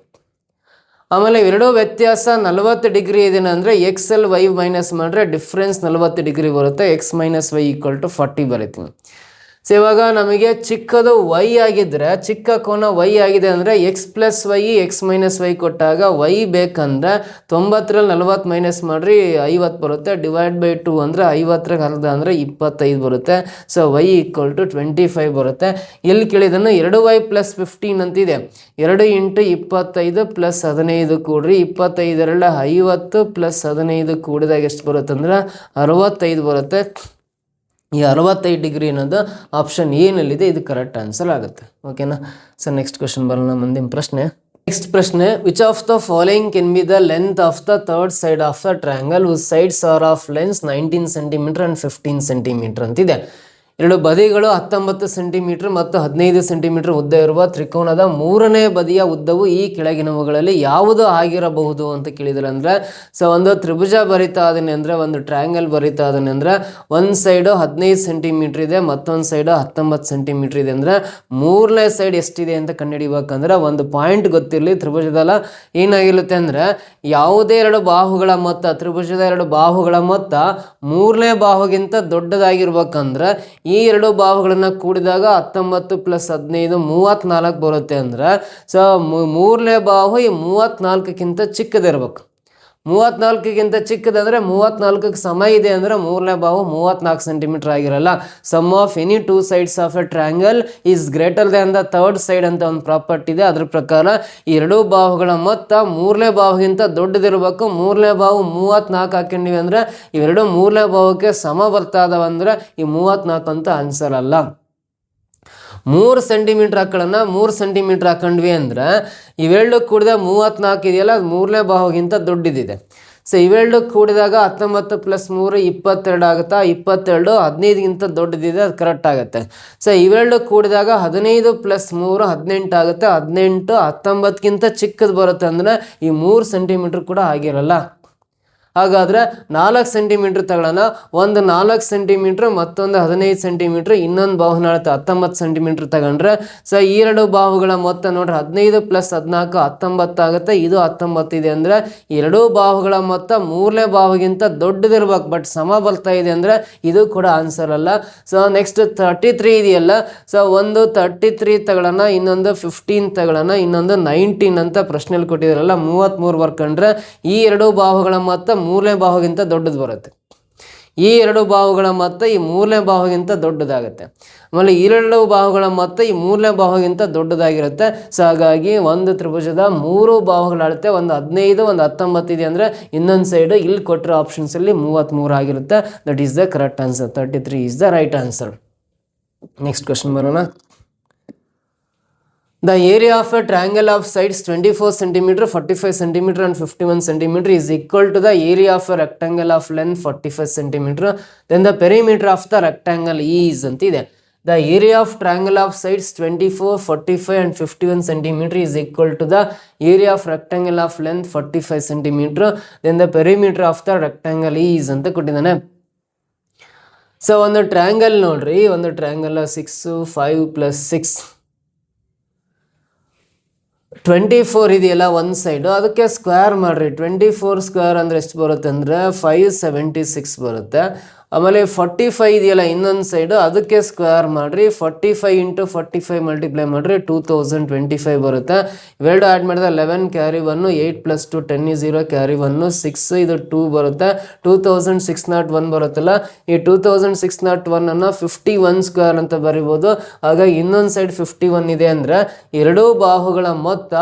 ಆಮೇಲೆ 2 ವ್ಯತ್ಯಾಸ 40 ಡಿಗ್ರಿ ಇದೆ ಅಂದರೆ ಎಕ್ಸ್ ಎಲ್ ವೈ ಮೈನಸ್ ಮಾಡಿದ್ರೆ ಡಿಫ್ರೆನ್ಸ್ 40 ಡಿಗ್ರಿ ಬರುತ್ತೆ. X minus Y equal to 40 ಬರೀತೀನಿ. ಸೊ ಇವಾಗ ನಮಗೆ ಚಿಕ್ಕದು ವೈ ಆಗಿದ್ದರೆ, ಚಿಕ್ಕ ಕೋನ ವೈ ಆಗಿದೆ ಅಂದರೆ x plus y x minus y ಕೊಟ್ಟಾಗ ವೈ ಬೇಕಂದ್ರೆ 90ರಲ್ಲಿ 40 ಮೈನಸ್ ಮಾಡಿರಿ 50 ಬರುತ್ತೆ. ಡಿವೈಡ್ ಬೈ 2 ಅಂದರೆ 50ರಲ್ಲಿ ಅರ್ಧ ಅಂದರೆ 25 ಬರುತ್ತೆ. ಸೊ ವೈ ಈಕ್ವಲ್ ಟು 25 ಬರುತ್ತೆ. ಎಲ್ಲಿ ಕೇಳಿದನ್ನು 2y ಪ್ಲಸ್ 15 ಅಂತಿದೆ. 2 × 25 ಪ್ಲಸ್ 15 ಕೂಡ್ರಿ. 25 50 ಪ್ಲಸ್ 15 ಕೂಡಿದಾಗ ಎಷ್ಟು ಬರುತ್ತೆ ಅಂದರೆ 65 ಬರುತ್ತೆ. ಈ 65 ಡಿಗ್ರಿ ಅನ್ನೋದು ಆಪ್ಷನ್ ಏನಲ್ಲಿದೆ, ಇದು ಕರೆಕ್ಟ್ ಆನ್ಸರ್ ಆಗುತ್ತೆ. ಓಕೆನಾ. ಸೊ ನೆಕ್ಸ್ಟ್ ಕ್ವೆಶ್ಚನ್ ಬರೋಣ. ಮುಂದಿನ ಪ್ರಶ್ನೆ. ನೆಕ್ಸ್ಟ್ ಪ್ರಶ್ನೆ, which of the following can be the length of the third side of the triangle with sides are of lens 19 centimetre and 15 centimetre ಅಂತಿದೆ. ಎರಡು ಬದಿಗಳು 19 ಸೆಂಟಿಮೀಟರ್ ಮತ್ತು 15 ಸೆಂಟಿಮೀಟರ್ ಉದ್ದ ಇರುವ ತ್ರಿಕೋನದ ಮೂರನೇ ಬದಿಯ ಉದ್ದವು ಈ ಕೆಳಗಿನವುಗಳಲ್ಲಿ ಯಾವುದು ಆಗಿರಬಹುದು ಅಂತ ಕೇಳಿದ್ರೆ ಅಂದರೆ ಸೊ ಒಂದು ತ್ರಿಭುಜ ಬರಿತಾ ಅದನ್ನೇ ಅಂದರೆ ಒಂದು ಟ್ರಯಾಂಗಲ್ ಬರಿತಾ ಅದನ್ನೇ ಅಂದರೆ ಒಂದು ಸೈಡು 15 ಸೆಂಟಿಮೀಟರ್ ಇದೆ, ಮತ್ತೊಂದು ಸೈಡು 19 ಸೆಂಟಿಮೀಟರ್ ಇದೆ ಅಂದರೆ ಮೂರನೇ ಸೈಡ್ ಎಷ್ಟಿದೆ ಅಂತ ಕಂಡುಹಿಡಿಬೇಕಂದ್ರೆ ಒಂದು ಪಾಯಿಂಟ್ ಗೊತ್ತಿರಲಿ. ತ್ರಿಭುಜದಲ್ಲ ಏನಾಗಿರುತ್ತೆ ಅಂದರೆ ಯಾವುದೇ ಎರಡು ಬಾಹುಗಳ ಮೊತ್ತ, ತ್ರಿಭುಜದ ಎರಡು ಬಾಹುಗಳ ಮೊತ್ತ ಮೂರನೇ ಬಾಹುಗಿಂತ ದೊಡ್ಡದಾಗಿರ್ಬೇಕಂದ್ರೆ ಈ ಎರಡು ಬಾಹುಗಳನ್ನ ಕೂಡಿದಾಗ 19 + 15 34 ಬರುತ್ತೆ ಅಂದ್ರೆ ಸೊ ಮೂರನೇ ಬಾಹು ಈ 34ಕ್ಕಿಂತ ಚಿಕ್ಕದಿರ್ಬೇಕು. 34ಕ್ಕಿಂತ ಚಿಕ್ಕದಂದ್ರೆ 34ಕ್ಕೆ ಸಮ ಇದೆ ಅಂದ್ರೆ ಮೂರನೇ ಬಾಹು 34 ಸೆಂಟಿಮೀಟರ್ ಆಗಿರಲ್ಲ. Sum of any two sides of a triangle is greater than the third side ಅಂತ ಒಂದು ಪ್ರಾಪರ್ಟಿ ಇದೆ. ಅದ್ರ ಪ್ರಕಾರ ಈ ಎರಡೂ ಬಾಹುಗಳ ಮೊತ್ತ ಮೂರನೇ ಬಾಹುಗಿಂತ ದೊಡ್ಡದಿರ್ಬೇಕು. ಮೂರನೇ ಬಾಹು 34 ಹಾಕೊಂಡಿವಿ ಅಂದ್ರೆ ಇವೆರಡು ಮೂರನೇ ಬಾಹುಕ್ಕೆ ಸಮ ಬರ್ತಾ ಇದಾವಂದ್ರೆ ಈ 34 ಅಂತ ಆನ್ಸರ್ ಅಲ್ಲ. 3 ಸೆಂಟಿಮೀಟರ್ ಹಾಕೊಳ್ಳೋಣ, 3 ಸೆಂಟಿಮೀಟರ್ ಹಾಕೊಂಡ್ವಿ ಅಂದ್ರೆ ಇವೆರಡು ಕೂಡಿದ 34 ಇದೆಯಲ್ಲ ಅದು ಮೂರನೇ ಬಾಹುಗಿಂತ ದೊಡ್ಡದಿದೆ. ಸೊ ಇವೆರಡು ಕೂಡಿದಾಗ 19 + 3 22 ಆಗುತ್ತಾ, 22 15ಗಿಂತ ದೊಡ್ಡದಿದೆ, ಅದು ಕರೆಕ್ಟ್ ಆಗುತ್ತೆ. ಸೊ ಇವೆರಡು ಕೂಡಿದಾಗ 15 + 3 18 ಆಗುತ್ತೆ, 18 19ಕ್ಕಿಂತ ಚಿಕ್ಕದು ಬರುತ್ತೆ ಅಂದರೆ ಈ 3 ಸೆಂಟಿಮೀಟರ್ ಕೂಡ ಆಗಿರಲ್ಲ. ಹಾಗಾದರೆ 4 ಸೆಂಟಿಮೀಟರ್ ತಗೊಳ್ಳೋಣ. ಒಂದು 4 ಸೆಂಟಿಮೀಟ್ರ್ ಮತ್ತೊಂದು 15 ಸೆಂಟಿಮೀಟ್ರ್, ಇನ್ನೊಂದು ಬಾಹುನ ಅಳತೆ 19 ಸೆಂಟಿಮೀಟ್ರ್ ತಗೊಂಡ್ರೆ ಸೊ ಈ ಎರಡು ಬಾಹುಗಳ ಮೊತ್ತ ನೋಡ್ರಿ 15 + 14 19 ಆಗುತ್ತೆ. ಇದು 19 ಇದೆ ಅಂದರೆ ಎರಡೂ ಬಾಹುಗಳ ಮೊತ್ತ ಮೂರನೇ ಬಾಹುಗಿಂತ ದೊಡ್ಡದಿರ್ಬೇಕು, ಬಟ್ ಸಮ ಬರ್ತಾ ಇದೆ ಅಂದರೆ ಇದು ಕೂಡ ಆನ್ಸರ್ ಅಲ್ಲ. ಸೊ ನೆಕ್ಸ್ಟ್ 33 ಇದೆಯಲ್ಲ, ಸೊ ಒಂದು 33 ತಗೊಳ್ಳೋಣ, ಇನ್ನೊಂದು 15 ತಗೊಳ್ಳೋಣ, ಇನ್ನೊಂದು 19 ಅಂತ ಪ್ರಶ್ನೆಯಲ್ಲಿ ಕೊಟ್ಟಿದ್ದಾರಲ್ಲ 33 ಬರ್ಕೊಂಡ್ರೆ ಈ ಎರಡು ಬಾಹುಗಳ ಮೊತ್ತ ಮೂರನೇ ಬಾಹುಗಿಂತ ದೊಡ್ಡದು ಬರುತ್ತೆ. ಈ ಎರಡು ಬಾಹುಗಳ ಮೊತ್ತ ಈ ಮೂರನೇ ಬಾಹುಗಿಂತ ದೊಡ್ಡದಾಗುತ್ತೆ. ಆಮೇಲೆ ಈ ಎರಡು ಬಾಹುಗಳ ಮೊತ್ತ ಈ ಮೂರನೇ ಬಾಹುಗಿಂತ ದೊಡ್ಡದಾಗಿರುತ್ತೆ. ಸೊ ಹಾಗಾಗಿ ಒಂದು ತ್ರಿಭುಜದ 3 ಬಾಹುಗಳ ಅಳತೆ ಒಂದು 15 ಒಂದು 19 ಇದೆ ಅಂದರೆ ಇನ್ನೊಂದು ಸೈಡು ಇಲ್ಲಿ ಕೊಟ್ಟಿರೋ ಆಪ್ಷನ್ಸಲ್ಲಿ 33 ಆಗಿರುತ್ತೆ. That is the correct answer. 33 is the right answer. Next question ಬರೋಣ. The area of a triangle of sides 24 cm, 45 cm and 51 cm is equal to the area of a rectangle of length 45 cm. Then the perimeter of the rectangle is antide. The area of triangle of sides 24, 45 and 51 cm is equal to the area of rectangle of length 45 cm. Then the perimeter of the rectangle is anta kottidane. So ಒಂದು triangle ನೋಡ್ರಿ, ಒಂದು triangle 6 5 + 6 24 ಇದೆಯಲ್ಲ ಒಂದು side, ಅದಕ್ಕೆ square ಮಾಡಿರಿ. 24 square ಅಂದರೆ ಎಷ್ಟು ಬರುತ್ತೆ ಅಂದರೆ 576 ಬರುತ್ತೆ. ಆಮೇಲೆ 45 ಇದೆಯಲ್ಲ ಇನ್ನೊಂದು ಸೈಡು, ಅದಕ್ಕೆ ಸ್ಕ್ವೇರ್ ಮಾಡಿರಿ. 45 × 45 ಮಲ್ಟಿಪ್ಲೈ ಮಾಡಿರಿ 2025 ಬರುತ್ತೆ. ಇವೆರಡು ಆ್ಯಡ್ ಮಾಡಿದ್ರೆ 11 ಕ್ಯಾರಿ 1, 8 + 2 10 is 0 ಕ್ಯಾರಿ 1 6, ಇದು 2 ಬರುತ್ತೆ. 2601 ಬರುತ್ತಲ್ಲ, ಈ 2601 ಅನ್ನು 51 ಸ್ಕ್ವೇರ್ ಅಂತ ಬರಿಬೋದು. ಹಾಗಾಗಿ ಇನ್ನೊಂದು ಸೈಡ್ 51 ಇದೆ ಅಂದರೆ ಎರಡೂ ಬಾಹುಗಳ ಮೊತ್ತ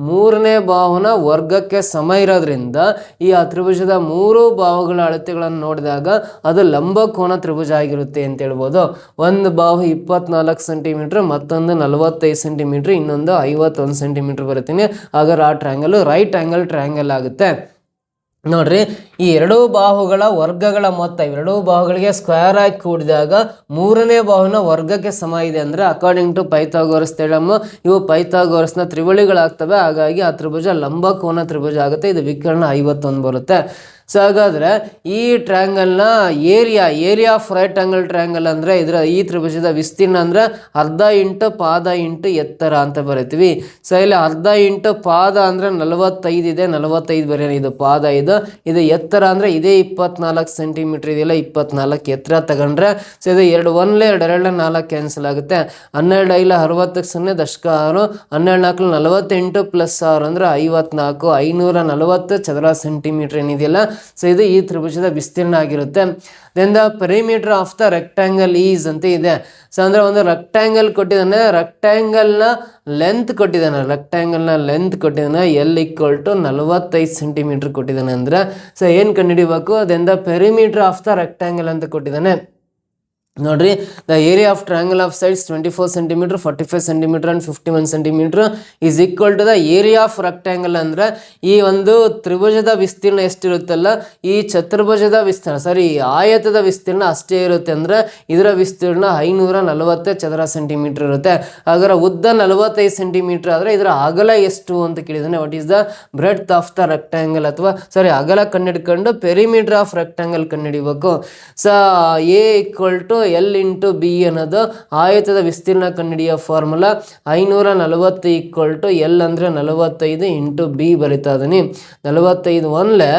ಮೂರನೇ ಬಾಹುನ ವರ್ಗಕ್ಕೆ ಸಮ ಇರೋದ್ರಿಂದ ಈ ತ್ರಿಭುಜದ 3 ಬಾಹುಗಳ ಅಳತೆಗಳನ್ನು ನೋಡಿದಾಗ ಅದು ಲಂಬಕೋನ ತ್ರಿಭುಜ ಆಗಿರುತ್ತೆ ಅಂತ ಹೇಳ್ಬೋದು. ಒಂದು ಬಾಹು 24 ಸೆಂಟಿಮೀಟರ್, ಮತ್ತೊಂದು 45 ಸೆಂಟಿಮೀಟರ್, ಇನ್ನೊಂದು 51 ಸೆಂಟಿಮೀಟರ್ ಬರುತ್ತೀನಿ. ಹಾಗಾದ್ರೆ ಆ ಟ್ರಯಾಂಗಲ್ ರೈಟ್ ಆಂಗಲ್ ಟ್ರಯಾಂಗಲ್ ಆಗುತ್ತೆ. ನೋಡ್ರಿ, ಈ ಎರಡೂ ಬಾಹುಗಳ ವರ್ಗಗಳ ಮೊತ್ತ ಇವೆರಡೂ ಬಾಹುಗಳಿಗೆ ಸ್ಕ್ವೇರ್ ಆಗಿ ಕೂಡಿದಾಗ ಮೂರನೇ ಬಾಹುನ ವರ್ಗಕ್ಕೆ ಸಮ ಇದೆ ಅಂದರೆ ಅಕಾರ್ಡಿಂಗ್ ಟು ಪೈಥಾಗೋರಸ್ ಥಿಯರಮ್ ಇವು ಪೈಥಾಗೋರಸ್ನ ತ್ರಿವಳಿಗಳಾಗ್ತವೆ. ಹಾಗಾಗಿ ಆ ತ್ರಿಭುಜ ಲಂಬಕೋನ ತ್ರಿಭುಜ ಆಗುತ್ತೆ. ಇದು ವಿಕರ್ಣ 51 ಬರುತ್ತೆ. ಸೊ ಹಾಗಾದರೆ ಈ ಟ್ರಯಾಂಗಲ್ನ area of right angle triangle ಅಂದರೆ ಈ ತ್ರಿಭುಜದ ವಿಸ್ತೀರ್ಣ ಅಂದರೆ ಅರ್ಧ ಇಂಟು ಪಾದ ಇಂಟು ಎತ್ತರ ಅಂತ ಬರೀತೀವಿ. ಸೊ ಇಲ್ಲಿ ಅರ್ಧ ಇಂಟು ಪಾದ ಅಂದರೆ 45 ಇದೆ, 45 ಬರೆಯೋಣ. ಇದು ಪಾದ, ಇದು ಎತ್ತರ ಅಂದರೆ ಇದೇ 24 ಸೆಂಟಿಮೀಟರ್ ಇದೆಯಲ್ಲ, 24 ಎತ್ತರ ತಗೊಂಡ್ರೆ ಸೊ ಇದು 2 1 2 4 ಕ್ಯಾನ್ಸಲ್ ಆಗುತ್ತೆ. 12 5 60 0 ದಶಕ 6, 12 4 48 + 6 ಅಂದರೆ 54, 540 ಚದರ ಸೆಂಟಿಮೀಟರ್ ಏನಿದೆಯಲ್ಲ, ಸೊ ಇದು ಈ ತ್ರಿಭುಜದ ವಿಸ್ತೀರ್ಣ ಆಗಿರುತ್ತೆ. Then the perimeter of the rectangle is ಅಂತ ಇದೆ. ಸೊ ಅಂದರೆ ಒಂದು ರೆಕ್ಟ್ಯಾಂಗಲ್ ಕೊಟ್ಟಿದ್ದಾನೆ, ರೆಕ್ಟ್ಯಾಂಗಲ್ನ ಲೆಂತ್ ಕೊಟ್ಟಿದ್ದಾನೆ L = 45 ಸೆಂಟಿಮೀಟರ್ ಕೊಟ್ಟಿದ್ದಾನೆ ಅಂದರೆ ಸೊ ಏನು ಕಂಡುಹಿಡಿಬೇಕು. Then the perimeter of the rectangle ಅಂತ ಕೊಟ್ಟಿದ್ದಾನೆ. ನೋಡ್ರಿ, the area of triangle of sides 24 cm, 45 cm and 51 cm is equal to the area of rectangle. ಅಂದ್ರೆ ಈ ಒಂದು ತ್ರಿಭುಜದ ವಿಸ್ತೀರ್ಣ ಎಷ್ಟಿರುತ್ತಲ್ಲ, ಈ ಚತುರ್ಭುಜದ ವಿಸ್ತೀರ್ಣ ಆಯತದ ವಿಸ್ತೀರ್ಣ ಅಷ್ಟೇ ಇರುತ್ತೆ. ಅಂದ್ರೆ ಇದರ ವಿಸ್ತೀರ್ಣ 540 ಚದರ ಸೆಂಟಿಮೀಟರ್ ಇರುತ್ತೆ. ಅದರ ಉದ್ದ 45 ಸೆಂಟಿಮೀಟರ್ ಆದರೆ ಇದರ ಅಗಲ ಎಷ್ಟು ಅಂತ ಕೇಳಿದಾನೆ. What is the breadth of the rectangle, ಅಥವಾ ಅಗಲ ಕಂಡುಹಿಡ್ಕೊಂಡು ಪೆರಿಮೀಟರ್ ಆಫ್ ರೆಕ್ಟ್ಯಾಂಗಲ್ ಕಂಡುಹಿಡಿಬೇಕು. A equal to L into B ಅನ್ನೋದು ಆಯತದ ವಿಸ್ತೀರ್ಣ ಕಂಡುಹಿಡಿಯೋ ಫಾರ್ಮುಲಾ. 540 ಈಕ್ವಲ್ ಟು ಎಲ್ ಅಂದರೆ 45 ಇಂಟು ಬಿ ಬರಿತಾ ಇದೀನಿ. 45 1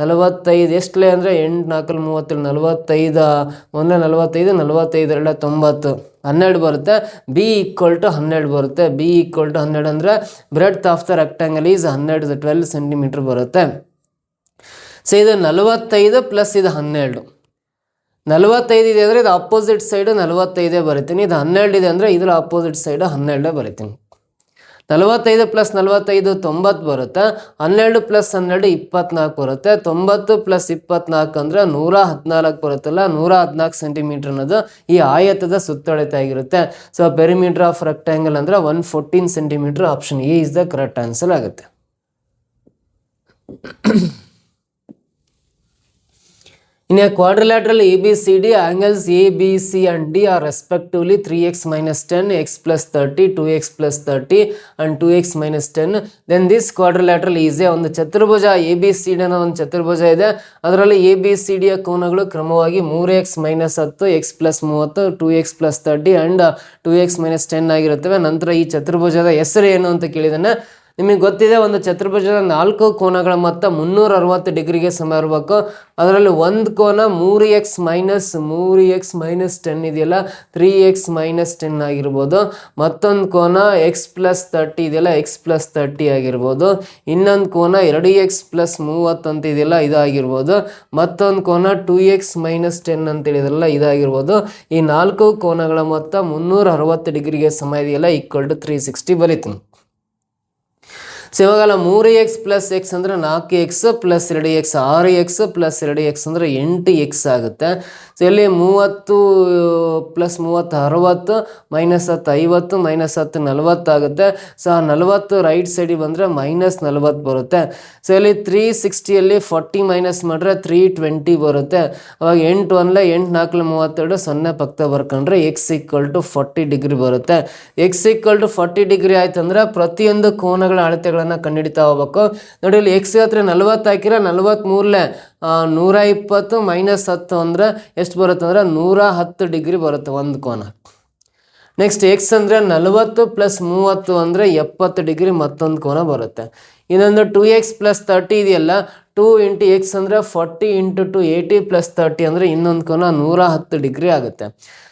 45 ಎಷ್ಟಲೇ ಅಂದರೆ 8 4 37 45 1 45 45 2 90 12 ಬರುತ್ತೆ. ಬಿ ಈಕ್ವಲ್ ಟು 12 ಬರುತ್ತೆ. ಬಿ ಈಕ್ವಲ್ ಟು 12 ಅಂದರೆ breadth of the rectangle is 12 centimetre ಬರುತ್ತೆ. ಸೊ ಇದು 45 ಪ್ಲಸ್ ಇದು 12. 45 ಇದೆ ಅಂದರೆ ಇದು ಅಪೋಸಿಟ್ ಸೈಡು 45 ಬರಿತೀನಿ. ಇದು 12 ಇದೆ ಅಂದರೆ ಇದರ ಅಪೋಸಿಟ್ ಸೈಡು 12 ಬರಿತೀನಿ. 45 ಪ್ಲಸ್ 45 90 ಬರುತ್ತೆ. 12 ಪ್ಲಸ್ 12 24 ಬರುತ್ತೆ. 90 ಪ್ಲಸ್ 24 ಅಂದರೆ 114 ಬರುತ್ತಲ್ಲ. 114 ಸೆಂಟಿಮೀಟರ್ ಅನ್ನೋದು ಈ ಆಯತದ ಸುತ್ತಳತೆ ಆಗಿರುತ್ತೆ. ಸೊ ಪೆರಿಮೀಟರ್ ಆಫ್ ರೆಕ್ಟ್ಯಾಂಗಲ್ ಅಂದರೆ 114 centimetre. Option A is the correct answer ಆಗುತ್ತೆ. In a quadrilateral ABCD, angles A, B, C and D are respectively 3x minus 10, x plus 30, 2x plus 30 and 2x minus 10. Then this quadrilateral is a ಒಂದು ಚತುರ್ಭುಜ ABCD ಅನ್ನೋ ಒಂದು ಚತುರ್ಭುಜ ಇದೆ. ಅದರಲ್ಲಿ ABCD ಯ ಕೋನಗಳು ಕ್ರಮವಾಗಿ 3x minus 10, x plus 30, 2x plus 30 and 2x minus 10 ಆಗಿರುತ್ತವೆ. ನಂತರ ಈ ಚತುರ್ಭುಜದ ಹೆಸರು ಏನು ಅಂತ ಕೇಳಿದಾನೆ. ನಿಮಗೆ ಗೊತ್ತಿದೆ, ಒಂದು ಚತುರ್ಭುಜದ 4 ಕೋನಗಳ ಮೊತ್ತ 360 ಡಿಗ್ರಿಗೆ ಸಮ ಇರಬೇಕು. ಅದರಲ್ಲಿ ಒಂದು ಕೋನ 3x ಮೈನಸ್ 10 ಇದೆಯಲ್ಲ, 3x ಮೈನಸ್ 10 ಆಗಿರ್ಬೋದು. ಮತ್ತೊಂದು ಕೋನ x ಪ್ಲಸ್ 30 ಇದೆಯಲ್ಲ, x ಪ್ಲಸ್ 30 ಆಗಿರ್ಬೋದು. ಇನ್ನೊಂದು ಕೋನ 2x ಪ್ಲಸ್ 30 ಅಂತ ಇದೆಯಲ್ಲ, ಇದಾಗಿರ್ಬೋದು. ಮತ್ತೊಂದು ಕೋನ 2x ಮೈನಸ್ 10 ಅಂತ ಹೇಳಿದ್ರಲ್ಲ, ಇದಾಗಿರ್ಬೋದು. ಈ 4 ಕೋನಗಳ ಮೊತ್ತ 360 ಡಿಗ್ರಿಗೆ ಸಮ ಇದೆಯಲ್ಲ, ಈಕ್ವಲ್ ಟು 360 ಬರೀತೀನಿ. ಸೊ ಇವಾಗಲ್ಲ 3x ಪ್ಲಸ್ ಎಕ್ಸ್ ಅಂದರೆ 4x plus 2x 6x plus 2x ಅಂದರೆ 8x ಆಗುತ್ತೆ. ಸೊ ಇಲ್ಲಿ 30 ಪ್ಲಸ್ 30 60 ಮೈನಸ್ 10 50 ಮೈನಸ್ 10 40 ಆಗುತ್ತೆ. ಸೊ 40 ರೈಟ್ ಸೈಡಿಗೆ ಬಂದರೆ ಮೈನಸ್ 40 ಬರುತ್ತೆ. ಸೊ ಇಲ್ಲಿ 360ಯಲ್ಲಿ 40 ಮೈನಸ್ ಮಾಡಿದ್ರೆ 320 ಬರುತ್ತೆ. ಅವಾಗ 8 1 8 4 32 0 ಪಕ್ಕ ಬರ್ಕೊಂಡ್ರೆ ಎಕ್ಸ್ ಈಕ್ವಲ್ ಟು 40 ಡಿಗ್ರಿ ಬರುತ್ತೆ. ಎಕ್ಸ್ ಈಕ್ವಲ್ ಟು 40 ಡಿಗ್ರಿ ಆಯ್ತು ಅಂದರೆ ಪ್ರತಿಯೊಂದು ಕೋನಗಳ ಅಳತೆಗಳು ಕಂಡುಹಿಡಿತಾ ಹೋಗ್ಬೇಕು. ನೋಡಿ, ಇಲ್ಲಿ ಎಕ್ಸ್ ಹತ್ರ 40 ಹಾಕಿರ 43 120 ಮೈನಸ್ 10 ಅಂದರೆ ಎಷ್ಟು ಬರುತ್ತೆ ಅಂದರೆ 110 ಡಿಗ್ರಿ ಬರುತ್ತೆ ಒಂದು ಕೋನ. ನೆಕ್ಸ್ಟ್ ಎಕ್ಸ್ ಅಂದರೆ 40 ಪ್ಲಸ್ 30 ಅಂದರೆ 70 ಡಿಗ್ರಿ ಮತ್ತೊಂದು ಕೋನ ಬರುತ್ತೆ. ಇನ್ನೊಂದು 2x ಪ್ಲಸ್ 30 ಇದೆಯಲ್ಲ, 2 ಇಂಟು ಎಕ್ಸ್ ಅಂದರೆ 40 ಇಂಟು 2 80 ಪ್ಲಸ್ 30 ಅಂದರೆ ಇನ್ನೊಂದು ಕೋನ 110 ಡಿಗ್ರಿ ಆಗುತ್ತೆ.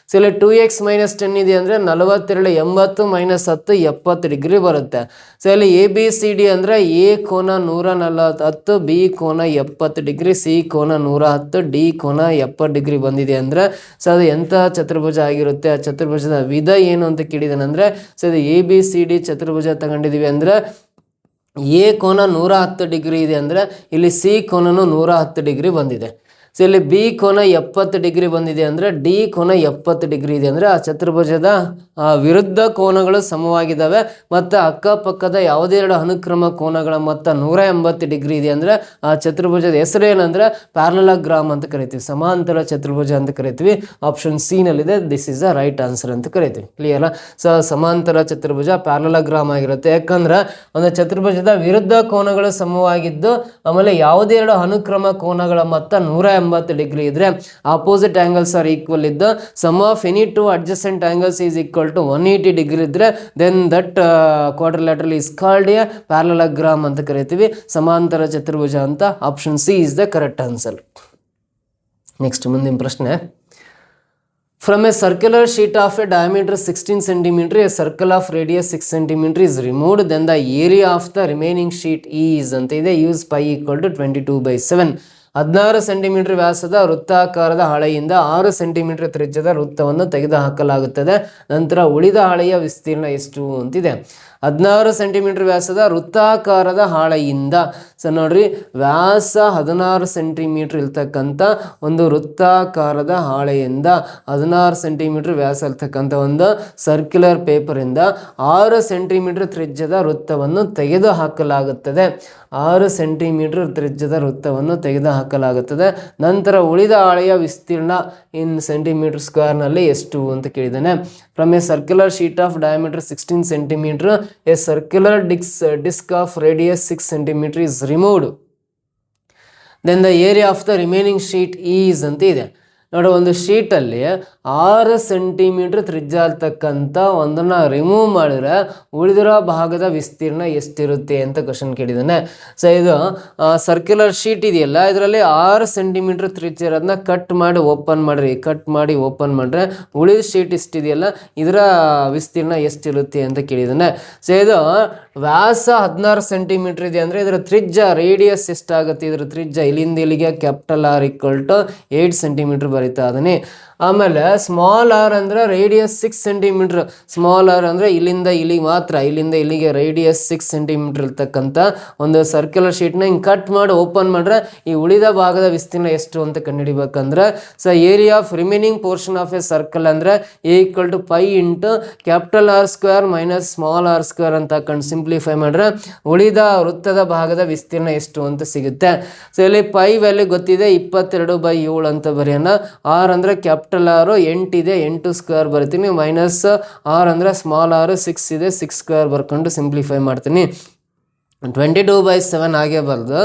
ಸೊ ಇಲ್ಲಿ 2x ಮೈನಸ್ 10 ಇದೆ ಅಂದರೆ 42 80 ಮೈನಸ್ 10 70 ಡಿಗ್ರಿ ಬರುತ್ತೆ. ಸೊ ಇಲ್ಲಿ ABCD ಅಂದರೆ ಎ ಕೋನ 140, ಬಿ ಕೋನ 70 ಡಿಗ್ರಿ, ಸಿ ಕೋನ 110, ಡಿ ಕೋನ 70 ಡಿಗ್ರಿ ಬಂದಿದೆ ಅಂದರೆ ಸೊ ಅದು ಎಂಥ ಚತುರ್ಭುಜ ಆಗಿರುತ್ತೆ, ಆ ಚತುರ್ಭುಜದ ವಿಧ ಏನು ಅಂತ ಕೇಳಿದಾನಂದರೆ, ಸೊ ಇದು ABCD ಚತುರ್ಭುಜ ತಗೊಂಡಿದ್ದೀವಿ ಅಂದರೆ ಎ ಕೋನ 110 ಡಿಗ್ರಿ ಇದೆ ಅಂದರೆ ಇಲ್ಲಿ ಸಿ ಕೋನನು 110 ಡಿಗ್ರಿ ಬಂದಿದೆ. ಸೊ ಇಲ್ಲಿ ಬಿ ಕೋನ 70 ಡಿಗ್ರಿ ಬಂದಿದೆ ಅಂದರೆ ಡಿ ಕೋನ 70 ಡಿಗ್ರಿ ಇದೆ ಅಂದರೆ ಆ ಚತುರ್ಭುಜದ ವಿರುದ್ಧ ಕೋನಗಳು ಸಮವಾಗಿದ್ದಾವೆ. ಮತ್ತು ಅಕ್ಕಪಕ್ಕದ ಯಾವುದೇ ಎರಡು ಅನುಕ್ರಮ ಕೋನಗಳ ಮೊತ್ತ 180 ಡಿಗ್ರಿ ಇದೆ ಅಂದರೆ ಆ ಚತುರ್ಭುಜದ ಹೆಸರು ಏನಂದರೆ ಪ್ಯಾರಲೋಗ್ರಾಮ್ ಅಂತ ಕರಿತೀವಿ, ಸಮಾಂತರ ಚತುರ್ಭುಜ ಅಂತ ಕರಿತೀವಿ. ಆಪ್ಷನ್ ಸಿ ನಲ್ಲಿದೆ. This is the right answer ಅಂತ ಕರಿತೀವಿ. ಕ್ಲಿಯರಾ? ಸೊ ಸಮಾಂತರ ಚತುರ್ಭುಜ ಪ್ಯಾರಲೋಗ್ರಾಮ್ ಆಗಿರುತ್ತೆ. ಯಾಕಂದ್ರೆ ಒಂದು ಚತುರ್ಭುಜದ ವಿರುದ್ಧ ಕೋನಗಳು ಸಮವಾಗಿದ್ದು ಆಮೇಲೆ ಯಾವುದೇ ಎರಡು ಅನುಕ್ರಮ ಕೋನಗಳ ಮೊತ್ತ 180 ಡಿಗ್ರಿ ಇದ್ರೆ ಆಪೋಸಿಟ್ ಆಂಗಲ್ಸ್ ಆರ್ ಈಕ್ವಲ್ ಇದ್ದು sum of any two adjacent angles is equal to 180 degree ಇದ್ರೆ then that quadrilateral is called a parallelogram ಅಂತ ಕರಿತೀವಿ, ಸಮಾಂತರ ಚತುರ್ಭುಜ ಅಂತ. Option C is the correct answer. Next ಮುಂದಿನ ಪ್ರಶ್ನೆ. From a circular sheet of a diameter 16 cm, a circle of radius 6 cm is removed, then the area of the remaining sheet is ಅಂತ ಇದೆ. use pi equal to 22/7. 16 centimetre ವ್ಯಾಸದ ವೃತ್ತಾಕಾರದ ಹಾಳೆಯಿಂದ 6 centimetre ತ್ರಿಜ್ಯದ ವೃತ್ತವನ್ನು ತೆಗೆದುಹಾಕಲಾಗುತ್ತದೆ. ನಂತರ ಉಳಿದ ಹಾಳೆಯ ವಿಸ್ತೀರ್ಣ ಎಷ್ಟು ಅಂತಿದೆ. 16 ಸೆಂಟಿಮೀಟರ್ ವ್ಯಾಸದ ವೃತ್ತಾಕಾರದ ಹಾಳೆಯಿಂದ, ಸೊ ನೋಡ್ರಿ, ವ್ಯಾಸ 16 ಸೆಂಟಿಮೀಟರ್ ಇರ್ತಕ್ಕಂಥ ಒಂದು ವೃತ್ತಾಕಾರದ ಹಾಳೆಯಿಂದ 16 ಸೆಂಟಿಮೀಟರ್ ವ್ಯಾಸ ಇರ್ತಕ್ಕಂಥ ಒಂದು ಸರ್ಕ್ಯುಲರ್ ಪೇಪರಿಂದ 6 ಸೆಂಟಿಮೀಟರ್ ತ್ರಿಜ್ಯದ ವೃತ್ತವನ್ನು ತೆಗೆದು ಹಾಕಲಾಗುತ್ತದೆ. 6 ಸೆಂಟಿಮೀಟರ್ ತ್ರಿಜ್ಯದ ವೃತ್ತವನ್ನು ತೆಗೆದುಹಾಕಲಾಗುತ್ತದೆ. ನಂತರ ಉಳಿದ ಹಾಳೆಯ ವಿಸ್ತೀರ್ಣ ಇನ್ ಸೆಂಟಿಮೀಟರ್ ಸ್ಕ್ವೇರ್ನಲ್ಲಿ ಎಷ್ಟು ಅಂತ ಕೇಳಿದ್ದಾನೆ. From a circular sheet of diameter 16 centimetre a circular disc of radius 6 centimeter is removed, then the area of the remaining sheet is ಅಂತ ಇದೆ. ನೋಡಿ, ಒಂದು ಶೀಟಲ್ಲಿ 6 ಸೆಂಟಿಮೀಟರ್ ತ್ರಿಜ್ಯ ಇರ್ತಕ್ಕಂಥ ಒಂದನ್ನು ರಿಮೂವ್ ಮಾಡಿದ್ರೆ ಉಳಿದಿರೋ ಭಾಗದ ವಿಸ್ತೀರ್ಣ ಎಷ್ಟಿರುತ್ತೆ ಅಂತ ಕ್ವಶನ್ ಕೇಳಿದ್ದಾನೆ. ಸೊ ಇದು ಸರ್ಕ್ಯುಲರ್ ಶೀಟ್ ಇದೆಯಲ್ಲ, ಇದರಲ್ಲಿ 6 ಸೆಂಟಿಮೀಟರ್ ತ್ರಿಜ್ಯ ಇರೋದನ್ನ ಕಟ್ ಮಾಡಿ ಓಪನ್ ಮಾಡಿರಿ. ಕಟ್ ಮಾಡಿ ಓಪನ್ ಮಾಡಿದ್ರೆ ಉಳಿದ ಶೀಟ್ ಇಷ್ಟಿದೆಯಲ್ಲ, ಇದರ ವಿಸ್ತೀರ್ಣ ಎಷ್ಟಿರುತ್ತೆ ಅಂತ ಕೇಳಿದ್ದಾನೆ. ಸೊ ಇದು ವ್ಯಾಸ 16 ಸೆಂಟಿಮೀಟರ್ ಇದೆ ಅಂದರೆ ಇದರ ತ್ರಿಜ್ಯ ರೇಡಿಯಸ್ ಎಷ್ಟಾಗುತ್ತೆ? ಇದರ ತ್ರಿಜ್ಯ ಇಲ್ಲಿಂದ ಇಲ್ಲಿಗೆ ಕ್ಯಾಪಿಟಲ್ R = 8 ಸೆಂಟಿಮೀಟರ್ ಬರೀತಾ ಅದನ್ನೇ. ಆಮೇಲೆ ಸ್ಮಾಲ್ ಆರ್ ಅಂದರೆ ರೇಡಿಯಸ್ 6 ಸೆಂಟಿಮೀಟರ್. ಸ್ಮಾಲ್ ಆರ್ ಅಂದರೆ ಇಲ್ಲಿಂದ ಇಲ್ಲಿಗೆ ಮಾತ್ರ, ಇಲ್ಲಿಂದ ಇಲ್ಲಿಗೆ ರೇಡಿಯಸ್ 6 ಸೆಂಟಿಮೀಟರ್ ಇರ್ತಕ್ಕಂಥ ಒಂದು ಸರ್ಕ್ಯುಲರ್ ಶೀಟ್ನ ಹಿಂಗೆ ಕಟ್ ಮಾಡಿ ಓಪನ್ ಮಾಡಿದ್ರೆ ಈ ಉಳಿದ ಭಾಗದ ವಿಸ್ತೀರ್ಣ ಎಷ್ಟು ಅಂತ ಕಂಡುಹಿಡಿಬೇಕಂದ್ರೆ, so area of remaining portion of a circle ಅಂದರೆ A = π × capital R² - small r² ಅಂತ ಹಾಕೊಂಡು ಸಿಂಪ್ಲಿಫೈ ಮಾಡಿದ್ರೆ ಉಳಿದ ವೃತ್ತದ ಭಾಗದ ವಿಸ್ತೀರ್ಣ ಎಷ್ಟು ಅಂತ ಸಿಗುತ್ತೆ. ಸೊ ಇಲ್ಲಿ ಪೈ ವ್ಯಾಲ್ಯೂ ಗೊತ್ತಿದೆ, 22/7 ಅಂತ ಬರೆಯೋಣ. R ಅಂದರೆ ಕ್ಯಾಪಿಟಲ್ R 8 ಇದೆ, 8² ಬರ್ತೀನಿ, -R ಅಂದರೆ ಸ್ಮಾಲ್ r 6 ಇದೆ, 6² ಬರ್ಕೊಂಡು ಸಿಂಪ್ಲಿಫೈ ಮಾಡ್ತೀನಿ. 22/7 ಆಗೇ ಬರೆದು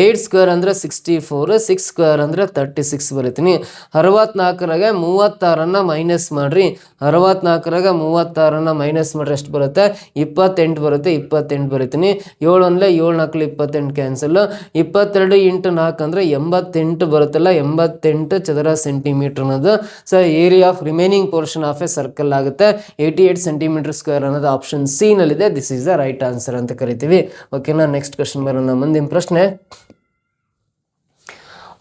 8² ಅಂದರೆ 64, 6² ಅಂದರೆ 36 ಬರೀತೀನಿ. 64ರಾಗೆ 36 ಮೈನಸ್ ಮಾಡಿರಿ. 64ರಾಗೆ 36 ಮೈನಸ್ ಮಾಡಿರಿ ಎಷ್ಟು ಬರುತ್ತೆ? 28 ಬರುತ್ತೆ. 28 ಬರೀತೀನಿ. 7 ಅಂದರೆ 7 4 28 ಕ್ಯಾನ್ಸಲ್. 22 × 4 ಅಂದರೆ 88 ಬರುತ್ತಲ್ಲ, 88 ಚದರ ಸೆಂಟಿಮೀಟರ್ ಅನ್ನೋದು so area of remaining portion of a circle ಆಗುತ್ತೆ. 88 ಸೆಂಟಿಮೀಟರ್ ಸ್ಕ್ವೇರ್ ಅನ್ನೋದು ಆಪ್ಷನ್ ಸಿ ನಲ್ಲಿದೆ. This is the right answer ಅಂತ ಕರಿತೀವಿ. ಓಕೆನಾ, ನೆಕ್ಸ್ಟ್ ಕ್ವಶನ್ ಬರೋಣ. ಮುಂದಿನ ಪ್ರಶ್ನೆ,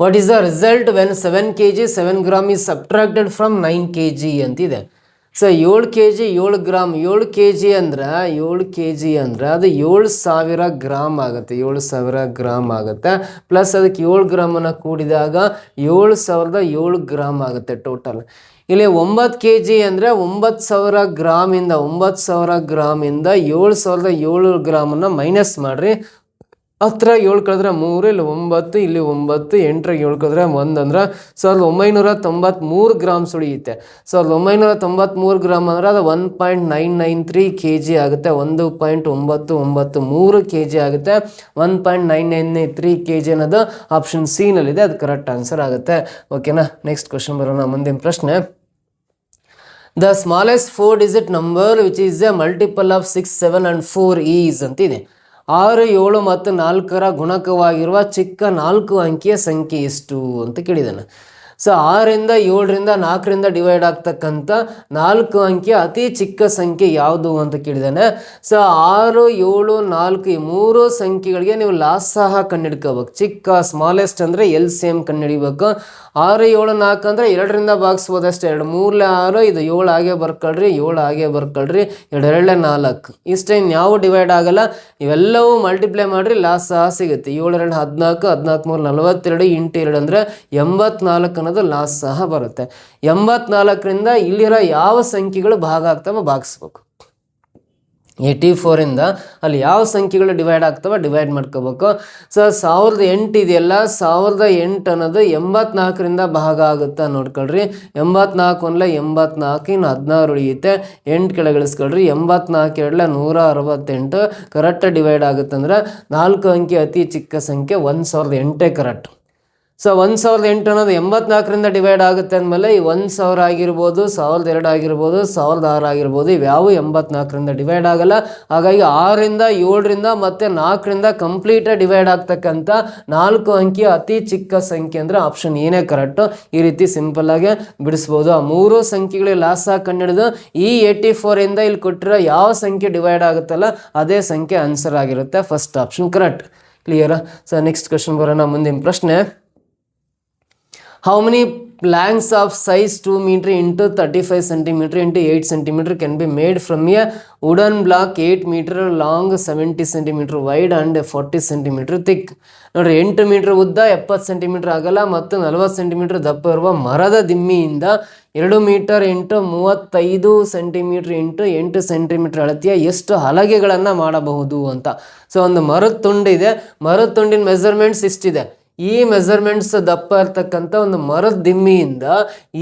what is the result when 7 kg 7 gram is subtracted from 9 kg ಅಂತಿದೆ. ಸೊ 7 kg 7 ಗ್ರಾಮ್, 7 kg ಅಂದ್ರೆ 7 kg ಅಂದರೆ ಅದು 7000 ಗ್ರಾಮ್ ಆಗುತ್ತೆ. 7000 ಗ್ರಾಮ್ ಆಗುತ್ತೆ. ಪ್ಲಸ್ ಅದಕ್ಕೆ 7 ಗ್ರಾಮನ್ನು ಕೂಡಿದಾಗ 7007 ಗ್ರಾಮ್ ಆಗುತ್ತೆ ಟೋಟಲ್. ಇಲ್ಲಿ 9 kg ಅಂದರೆ 9000 ಗ್ರಾಮಿಂದ 7007 ಗ್ರಾಮನ್ನು ಮೈನಸ್ ಮಾಡಿರಿ. 10 7 ಕಳೆದ್ರೆ 3, ಇಲ್ಲಿ 9, ಇಲ್ಲಿ 9, 8 7 ಕಳೆದ್ರೆ 1 ಅಂದ್ರೆ 1993 ಗ್ರಾಮ್ಸ್ ಉಳಿಯುತ್ತೆ. 1993 ಗ್ರಾಮ್ ಅಂದರೆ ಅದು 1.993 kg ಆಗುತ್ತೆ. 1.993 kg ಆಗುತ್ತೆ. 1.993 kg ಅನ್ನೋದು ಆಪ್ಷನ್ ಸಿ ನಲ್ಲಿದೆ. ಅದು ಕರೆಕ್ಟ್ ಆನ್ಸರ್ ಆಗುತ್ತೆ. ಓಕೆನಾ, ನೆಕ್ಸ್ಟ್ ಕ್ವಶನ್ ಬರೋಣ. ಮುಂದಿನ ಪ್ರಶ್ನೆ, the smallest 4-digit number which is A multiple of 6, 7 and 4 is ಅಂತಿದೆ. 6, 7 ಮತ್ತು 4ರ ಗುಣಕವಾಗಿರುವ ಚಿಕ್ಕ 4 ಅಂಕಿಯ ಸಂಖ್ಯೆ ಎಷ್ಟು ಅಂತ ಕೇಳಿದ್ದಾನೆ. ಸೊ 6ರಿಂದ 7ರಿಂದ 4ರಿಂದ ಡಿವೈಡ್ ಆಗ್ತಕ್ಕಂಥ 4 ಅಂಕಿಯ ಅತಿ ಚಿಕ್ಕ ಸಂಖ್ಯೆ ಯಾವುದು ಅಂತ ಕೇಳಿದ್ದಾನೆ. ಸೊ 6, 7, 4 ಈ 3 ಸಂಖ್ಯೆಗಳಿಗೆ ನೀವು ಲಾಸ್ ಸಹ ಕಂಡುಹಿಡ್ಕೋಬೇಕು. ಚಿಕ್ಕ ಸ್ಮಾಲೆಸ್ಟ್ ಅಂದರೆ LCM ಕಂಡುಹಿಡಿಬೇಕು. 6, 7, 4 ಅಂದರೆ 2ರಿಂದ ಭಾಗಿಸ್ಬೋದು ಅಷ್ಟೇ. 2 3 6, ಇದು 7 ಆಗೇ ಬರ್ಕೊಳ್ರಿ, 7 ಆಗೇ ಬರ್ಕೊಳ್ರಿ, 2 2 4 ಇಷ್ಟೇ, ಯಾವ ಡಿವೈಡ್ ಆಗಲ್ಲ. ಇವೆಲ್ಲವೂ ಮಲ್ಟಿಪ್ಲೈ ಮಾಡಿರಿ, ಲಾಸ್ ಸಹ ಸಿಗುತ್ತೆ. 7 2 14, 14 3 42 × 2 ಅಂದರೆ 84 ಅನ್ನೋದು ಲಾಸ್ ಸಹ ಬರುತ್ತೆ. 84ರಿಂದ ಇಲ್ಲಿರೋ ಯಾವ ಸಂಖ್ಯೆಗಳು ಭಾಗ ಆಗ್ತವೆ ಭಾಗಿಸ್ಬೇಕು. 84ಇಂದ ಅಲ್ಲಿ ಯಾವ ಸಂಖ್ಯೆಗಳು ಡಿವೈಡ್ ಆಗ್ತವೆ ಡಿವೈಡ್ ಮಾಡ್ಕೋಬೇಕು. ಸೊ 1008 ಇದೆಯಲ್ಲ, 1008 ಅನ್ನೋದು 84ರಿಂದ ಭಾಗ ಆಗುತ್ತೆ ನೋಡ್ಕೊಳ್ರಿ. 84 1 84, ಇನ್ನು 16 ಉಳಿಯುತ್ತೆ. 8 ಕೆಳಗಿಳಿಸ್ಕೊಳ್ರಿ. 84 2 168 ಕರೆಕ್ಟ್ ಡಿವೈಡ್ ಆಗುತ್ತೆ. ಅಂದ್ರೆ 4 ಅಂಕಿ ಅತಿ ಚಿಕ್ಕ ಸಂಖ್ಯೆ 1008 ಕರೆಕ್ಟ್. ಸೊ 1008 ಅನ್ನೋದು 84ರಿಂದ ಡಿವೈಡ್ ಆಗುತ್ತೆ ಅಂದಮೇಲೆ ಈ 1000 ಆಗಿರ್ಬೋದು, 1002 ಆಗಿರ್ಬೋದು, 1006 ಆಗಿರ್ಬೋದು, ಇವ್ಯಾವು 84ರಿಂದ ಡಿವೈಡ್ ಆಗಲ್ಲ. ಹಾಗಾಗಿ 6ರಿಂದ 7ರಿಂದ ಮತ್ತು 4ರಿಂದ ಕಂಪ್ಲೀಟಾಗಿ ಡಿವೈಡ್ ಆಗ್ತಕ್ಕಂಥ 4 ಅಂಕಿಯ ಅತಿ ಚಿಕ್ಕ ಸಂಖ್ಯೆ ಅಂದರೆ ಆಪ್ಷನ್ ಏನೇ ಕರೆಕ್ಟು. ಈ ರೀತಿ ಸಿಂಪಲ್ ಆಗಿ ಬಿಡಿಸ್ಬೋದು. ಆ 3 ಸಂಖ್ಯೆಗಳಿಗೆ ಲಾಸ್ ಆಗಿ ಕಂಡುಹಿಡಿದು ಈ 84ಇಂದ ಇಲ್ಲಿ ಕೊಟ್ಟಿರೋ ಯಾವ ಸಂಖ್ಯೆ ಡಿವೈಡ್ ಆಗುತ್ತಲ್ಲ ಅದೇ ಸಂಖ್ಯೆ ಆನ್ಸರ್ ಆಗಿರುತ್ತೆ. First option correct. ಕ್ಲಿಯರಾ? ಸೊ ನೆಕ್ಸ್ಟ್ ಕ್ವಶನ್ ಬರೋಣ. ಮುಂದಿನ ಪ್ರಶ್ನೆ, how many planks of size 2 meter into 35 centimeter into 8 centimeter can be made from a wooden block 8 meter long 70 centimeter wide and 40 centimeter thick. ನೋಡ್ರಿ 8 metre ಉದ್ದ 70 centimetre ಅಗಲ ಮತ್ತು 40 centimetre ದಪ್ಪ ಇರುವ ಮರದ ದಿಮ್ಮಿಯಿಂದ 2 metre into 35 centimetre into 8 centimetre ಅಳತೆಯ ಎಷ್ಟು ಹಲಗೆಗಳನ್ನು ಮಾಡಬಹುದು ಅಂತ. ಸೊ ಒಂದು ಮರದ ತುಂಡಿದೆ, ಮರದ ತುಂಡಿನ ಮೆಜರ್ಮೆಂಟ್ಸ್ ಇಷ್ಟಿದೆ. ಈ ಮೆಜರ್ಮೆಂಟ್ಸ್ ದಪ್ಪ ಇರ್ತಕ್ಕಂಥ ಒಂದು ಮರದ ದಿಮ್ಮಿಯಿಂದ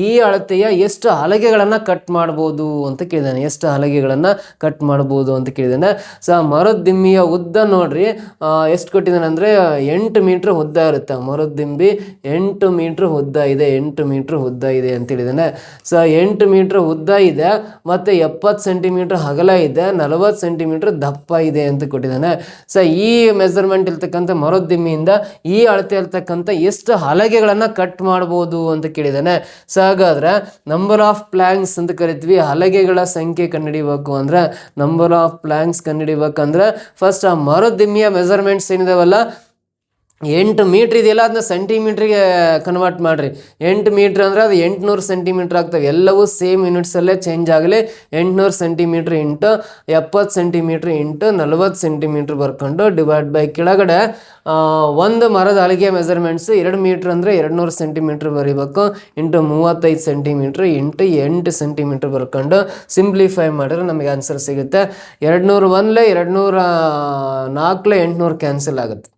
ಈ ಅಳತೆಯ ಎಷ್ಟು ಹಲಗೆಗಳನ್ನು ಕಟ್ ಮಾಡ್ಬೋದು ಅಂತ ಕೇಳಿದಾನೆ. ಎಷ್ಟು ಹಲಗೆಗಳನ್ನು ಕಟ್ ಮಾಡ್ಬೋದು ಅಂತ ಕೇಳಿದಾನೆ. ಸೊ ಆ ಮರದ ದಿಮ್ಮಿಯ ಉದ್ದ ನೋಡ್ರಿ ಎಷ್ಟು ಕೊಟ್ಟಿದ್ದಾನೆ ಅಂದರೆ 8 ಮೀಟ್ರ್ ಉದ್ದ ಇರುತ್ತೆ. ಮರದ ದಿಂಬಿ 8 ಮೀಟ್ರ್ ಉದ್ದ ಇದೆ, 8 ಮೀಟ್ರ್ ಉದ್ದ ಇದೆ ಅಂತ ಹೇಳಿದಾನೆ. ಸೊ 8 ಮೀಟ್ರ್ ಉದ್ದ ಇದೆ ಮತ್ತು 70 ಸೆಂಟಿಮೀಟ್ರ್ ಅಗಲ ಇದೆ, 40 ಸೆಂಟಿಮೀಟ್ರ್ ದಪ್ಪ ಇದೆ ಅಂತ ಕೊಟ್ಟಿದ್ದಾನೆ. ಸೊ ಈ ಮೆಜರ್ಮೆಂಟ್ ಇರ್ತಕ್ಕಂಥ ಮರದ ದಿಮ್ಮಿಯಿಂದ ಈ ಅಳತೆ ಇರ್ತಕ್ಕಂಥ ಎಷ್ಟು ಹಲಗೆಗಳನ್ನು ಕಟ್ ಮಾಡ್ಬೋದು ಅಂತ ಕೇಳಿದಾನೆ. ಸೊ ಹಾಗಾದ್ರೆ ನಂಬರ್ ಆಫ್ ಪ್ಲ್ಯಾಂಕ್ಸ್ ಅಂತ ಕರಿತೀವಿ. ಹಲಗೆಗಳ ಸಂಖ್ಯೆ ಕಂಡುಹಿಡಿಬೇಕು ಅಂದ್ರೆ, ನಂಬರ್ ಆಫ್ ಪ್ಲ್ಯಾಂಕ್ಸ್ ಕಂಡುಹಿಡಿಬೇಕಂದ್ರೆ ಫಸ್ಟ್ ಆ ಮರದ ದಿಮ್ಮಿಯ ಮೆಜರ್ಮೆಂಟ್ಸ್ ಏನಿದಾವಲ್ಲ 8 ಮೀಟ್ರ್ ಇದೆಯಲ್ಲ ಅದನ್ನ ಸೆಂಟಿಮೀಟ್ರಿಗೆ ಕನ್ವರ್ಟ್ ಮಾಡಿರಿ. 8 ಮೀಟ್ರ್ ಅಂದರೆ ಅದು 800 ಸೆಂಟಿಮೀಟ್ರ್ ಆಗ್ತವೆ. ಎಲ್ಲವೂ ಸೇಮ್ ಯೂನಿಟ್ಸಲ್ಲೇ ಚೇಂಜ್ ಆಗಲಿ. 800 centimetre into 70 centimetre into 40 centimetre ಬರ್ಕೊಂಡು ಡಿವೈಡ್ ಬೈ ಕೆಳಗಡೆ ಒಂದು ಮರದ ಹಲಗೆಯ ಮೆಜರ್ಮೆಂಟ್ಸು 2 ಮೀಟ್ರ್ ಅಂದರೆ 200 ಸೆಂಟಿಮೀಟ್ರ್ ಬರೀಬೇಕು ಇಂಟು 35 ಸೆಂಟಿಮೀಟ್ರ್ ಇಂಟು 8 ಸೆಂಟಿಮೀಟ್ರ್ ಬರ್ಕೊಂಡು ಸಿಂಪ್ಲಿಫೈ ಮಾಡಿದ್ರೆ ನಮಗೆ ಆನ್ಸರ್ ಸಿಗುತ್ತೆ. 201 204 800 ಕ್ಯಾನ್ಸಲ್ ಆಗುತ್ತೆ.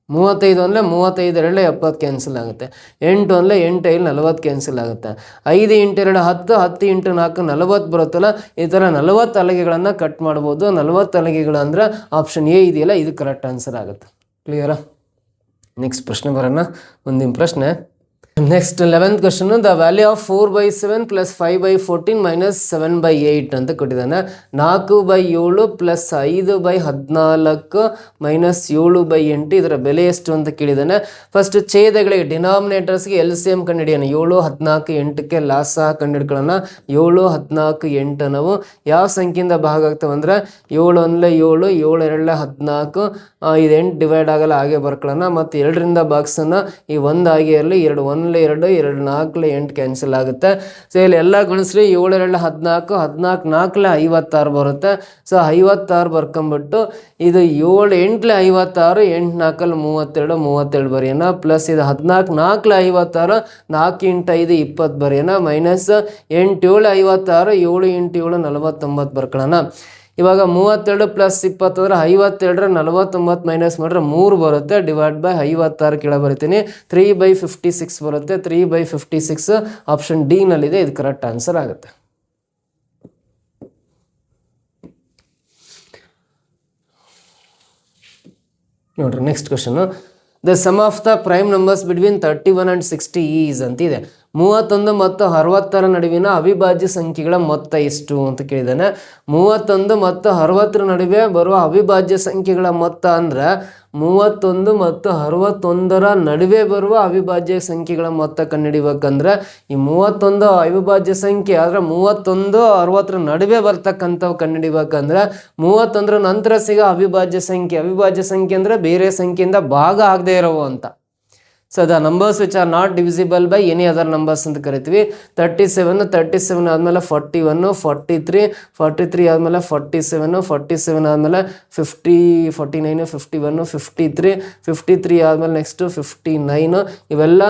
35 ಅಂದರೆ 35 2 70 ಕ್ಯಾನ್ಸಲ್ ಆಗುತ್ತೆ. 8 ಅಂದರೆ 8 5 40 ಕ್ಯಾನ್ಸಲ್ ಆಗುತ್ತೆ. 5 ಇಂಟು 2 10, 10 ಇಂಟು 4 40 ಬರುತ್ತಲ್ಲ. ಈ ಥರ 40 ಹಲಗೆಗಳನ್ನು ಕಟ್ ಮಾಡ್ಬೋದು. 40 ಹಲಗೆಗಳು ಅಂದರೆ ಆಪ್ಷನ್ ಎ ಇದೆಯಲ್ಲ, ಇದು ಕರೆಕ್ಟ್ ಆನ್ಸರ್ ಆಗುತ್ತೆ. ಕ್ಲಿಯರಾ? ನೆಕ್ಸ್ಟ್ ಪ್ರಶ್ನೆ ಬರೋಣ. ಮುಂದಿನ ಪ್ರಶ್ನೆ next 11th question. The value of 4/7 plus 5/14 minus 7/8 ಅಂತ ಕೊಟ್ಟಿದ್ದಾನೆ. 4/7 ಪ್ಲಸ್ 5/14 ಮೈನಸ್ 7/8 ಇದರ ಬೆಲೆ ಎಷ್ಟು ಅಂತ ಕೇಳಿದ್ದಾನೆ. ಫಸ್ಟ್ ಛೇದಗಳಿಗೆ ಡಿನಾಮಿನೇಟರ್ಸ್ಗೆ LCM ಕಂಡುಹಿಡಿಯೋಣ. 7, 14, 8ಕ್ಕೆ ಲಾಸ ಕಂಡುಹಿಡ್ಕೊಳ್ಳೋಣ. 7, 14, 8 ನಾವು ಯಾವ ಸಂಖ್ಯೆಯಿಂದ ಭಾಗ ಆಗ್ತವೆ ಅಂದರೆ 7 1 7, 7 2 14, ಇದು 8 ಡಿವೈಡ್ ಆಗಲ್ಲ, ಹಾಗೆ ಬರ್ಕೊಳ್ಳೋಣ. ಮತ್ತು 2ರಿಂದ ಬಾಕ್ಸನ್ನು ಈ 1 ಆಗಿ ಇರಲಿ. 2 1 2 2 4 8 ಕ್ಯಾನ್ಸಲ್ ಆಗುತ್ತೆ. ಸೊ ಇಲ್ಲಿ ಎಲ್ಲ ಗುಣಿಸ್ರಿ. 7 2 14, 14 4 56 ಬರುತ್ತೆ. ಸೊ 56 ಬರ್ಕೊಂಬಿಟ್ಟು ಇದು 7 8 56, 8 4 32, 32 ಬರೆಯೋಣ. ಪ್ಲಸ್ ಇದು 14 4 56, 4 ಇಂಟು 5 20 ಬರೆಯೋಣ. Minus 8 7 56, 7 into 7 49 ಬರ್ಕೊಳ್ಳೋಣ. ಇವಾಗ 32 ಪ್ಲಸ್ 20 ಅಂದರೆ 52 49 ಮೈನಸ್ ಮಾಡಿದ್ರೆ 3 ಬರುತ್ತೆ. ಡಿವೈಡ್ ಬೈ 56 ಕೆಳ ಬರಿತೀನಿ. 3/56 ಬರುತ್ತೆ. 3/56 ಆಪ್ಷನ್ ಡಿ ನಲ್ಲಿದೆ. ಇದು ಕರೆಕ್ಟ್ ಆನ್ಸರ್ ಆಗುತ್ತೆ. ನೋಡ್ರಿ next question. The sum of the prime numbers between 31 and 60 is ಅಂತಿದೆ. 31 ಮತ್ತು 60 ನಡುವಿನ ಅವಿಭಾಜ್ಯ ಸಂಖ್ಯೆಗಳ ಮೊತ್ತ ಎಷ್ಟು ಅಂತ ಕೇಳಿದ್ದಾನೆ. 31 ಮತ್ತು 60 ನಡುವೆ ಬರುವ ಅವಿಭಾಜ್ಯ ಸಂಖ್ಯೆಗಳ ಮೊತ್ತ ಅಂದರೆ 31 ಮತ್ತು 61 ನಡುವೆ ಬರುವ ಅವಿಭಾಜ್ಯ ಸಂಖ್ಯೆಗಳ ಮೊತ್ತ ಕಂಡುಹಿಡಿಬೇಕಂದ್ರೆ ಈ 31 ಅವಿಭಾಜ್ಯ ಸಂಖ್ಯೆ ಆದರೆ 31 60 ನಡುವೆ ಬರ್ತಕ್ಕಂಥವು ಕಂಡುಹಿಡಿಬೇಕಂದ್ರೆ 31 ನಂತರ ಸಿಗೋ ಅವಿಭಾಜ್ಯ ಸಂಖ್ಯೆ ಅಂದರೆ ಬೇರೆ ಸಂಖ್ಯೆಯಿಂದ ಭಾಗ ಆಗದೆ ಇರೋವು ಅಂತ. So the numbers which are not divisible by any other numbers ಅಂತ ಕರಿತೀವಿ. 37 ಆದಮೇಲೆ 41, 43 ಆದಮೇಲೆ 47, 47 ಆದಮೇಲೆ 50, 49, 51, 53 ಆದಮೇಲೆ ನೆಕ್ಸ್ಟು 59. ಇವೆಲ್ಲ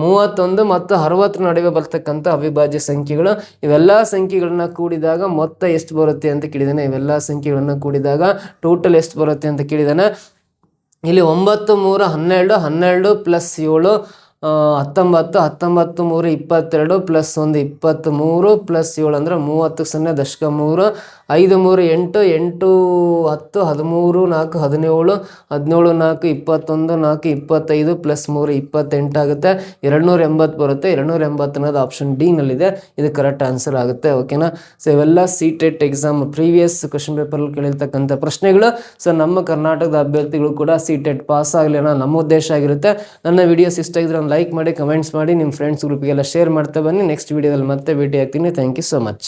31 ಮತ್ತು 60 ನಡುವೆ ಬರ್ತಕ್ಕಂಥ ಅವಿಭಾಜ್ಯ ಸಂಖ್ಯೆಗಳು. ಇವೆಲ್ಲ ಸಂಖ್ಯೆಗಳನ್ನ ಕೂಡಿದಾಗ ಮೊತ್ತ ಎಷ್ಟು ಬರುತ್ತೆ ಅಂತ ಕೇಳಿದಾನೆ. ಇವೆಲ್ಲ ಸಂಖ್ಯೆಗಳನ್ನ ಕೂಡಿದಾಗ ಟೋಟಲ್ ಎಷ್ಟು ಬರುತ್ತೆ ಅಂತ ಕೇಳಿದಾನೆ. ಇಲ್ಲಿ 9 3 12, 12 ಪ್ಲಸ್ 7 19, 19 3 22 ಪ್ಲಸ್ 1 23 ಪ್ಲಸ್ 7 ಅಂದರೆ 30 0 ದಶಕ 3, 5 3 8, 8 10 13 4 17, 17 4 21, 4 25 ಪ್ಲಸ್ 3 28 ಆಗುತ್ತೆ. 280 ಬರುತ್ತೆ. 280 ಅನ್ನೋದು ಆಪ್ಷನ್ ಡಿ ನಲ್ಲಿದೆ. ಇದು ಕರೆಕ್ಟ್ ಆನ್ಸರ್ ಆಗುತ್ತೆ. ಓಕೆನಾ? ಸೊ ಇವೆಲ್ಲ CTET ಎಕ್ಸಾಮ್ ಪ್ರೀವಿಯಸ್ ಕ್ವಶನ್ ಪೇಪರಲ್ಲಿ ಕೇಳಿರ್ತಕ್ಕಂಥ ಪ್ರಶ್ನೆಗಳು. ಸೊ ನಮ್ಮ ಕರ್ನಾಟಕದ ಅಭ್ಯರ್ಥಿಗಳು ಕೂಡ CTET ಪಾಸ್ ಆಗಲಿ ಅನ್ನೋ ನಮ್ಮ ಉದ್ದೇಶ ಆಗಿರುತ್ತೆ. ನನ್ನ ವಿಡಿಯೋಸ್ ಇಷ್ಟ ಆಗಿದ್ರೆ ಲೈಕ್ ಮಾಡಿ, ಕಮೆಂಟ್ಸ್ ಮಾಡಿ, ನಿಮ್ಮ ಫ್ರೆಂಡ್ಸ್ ಗ್ರೂಪಿಗೆಲ್ಲ ಶೇರ್ ಮಾಡ್ತಾ ಬನ್ನಿ. ನೆಕ್ಸ್ಟ್ ವಿಡಿಯೋದಲ್ಲಿ ಮತ್ತೆ ಭೇಟಿ ಆಗ್ತೀನಿ. Thank you so much.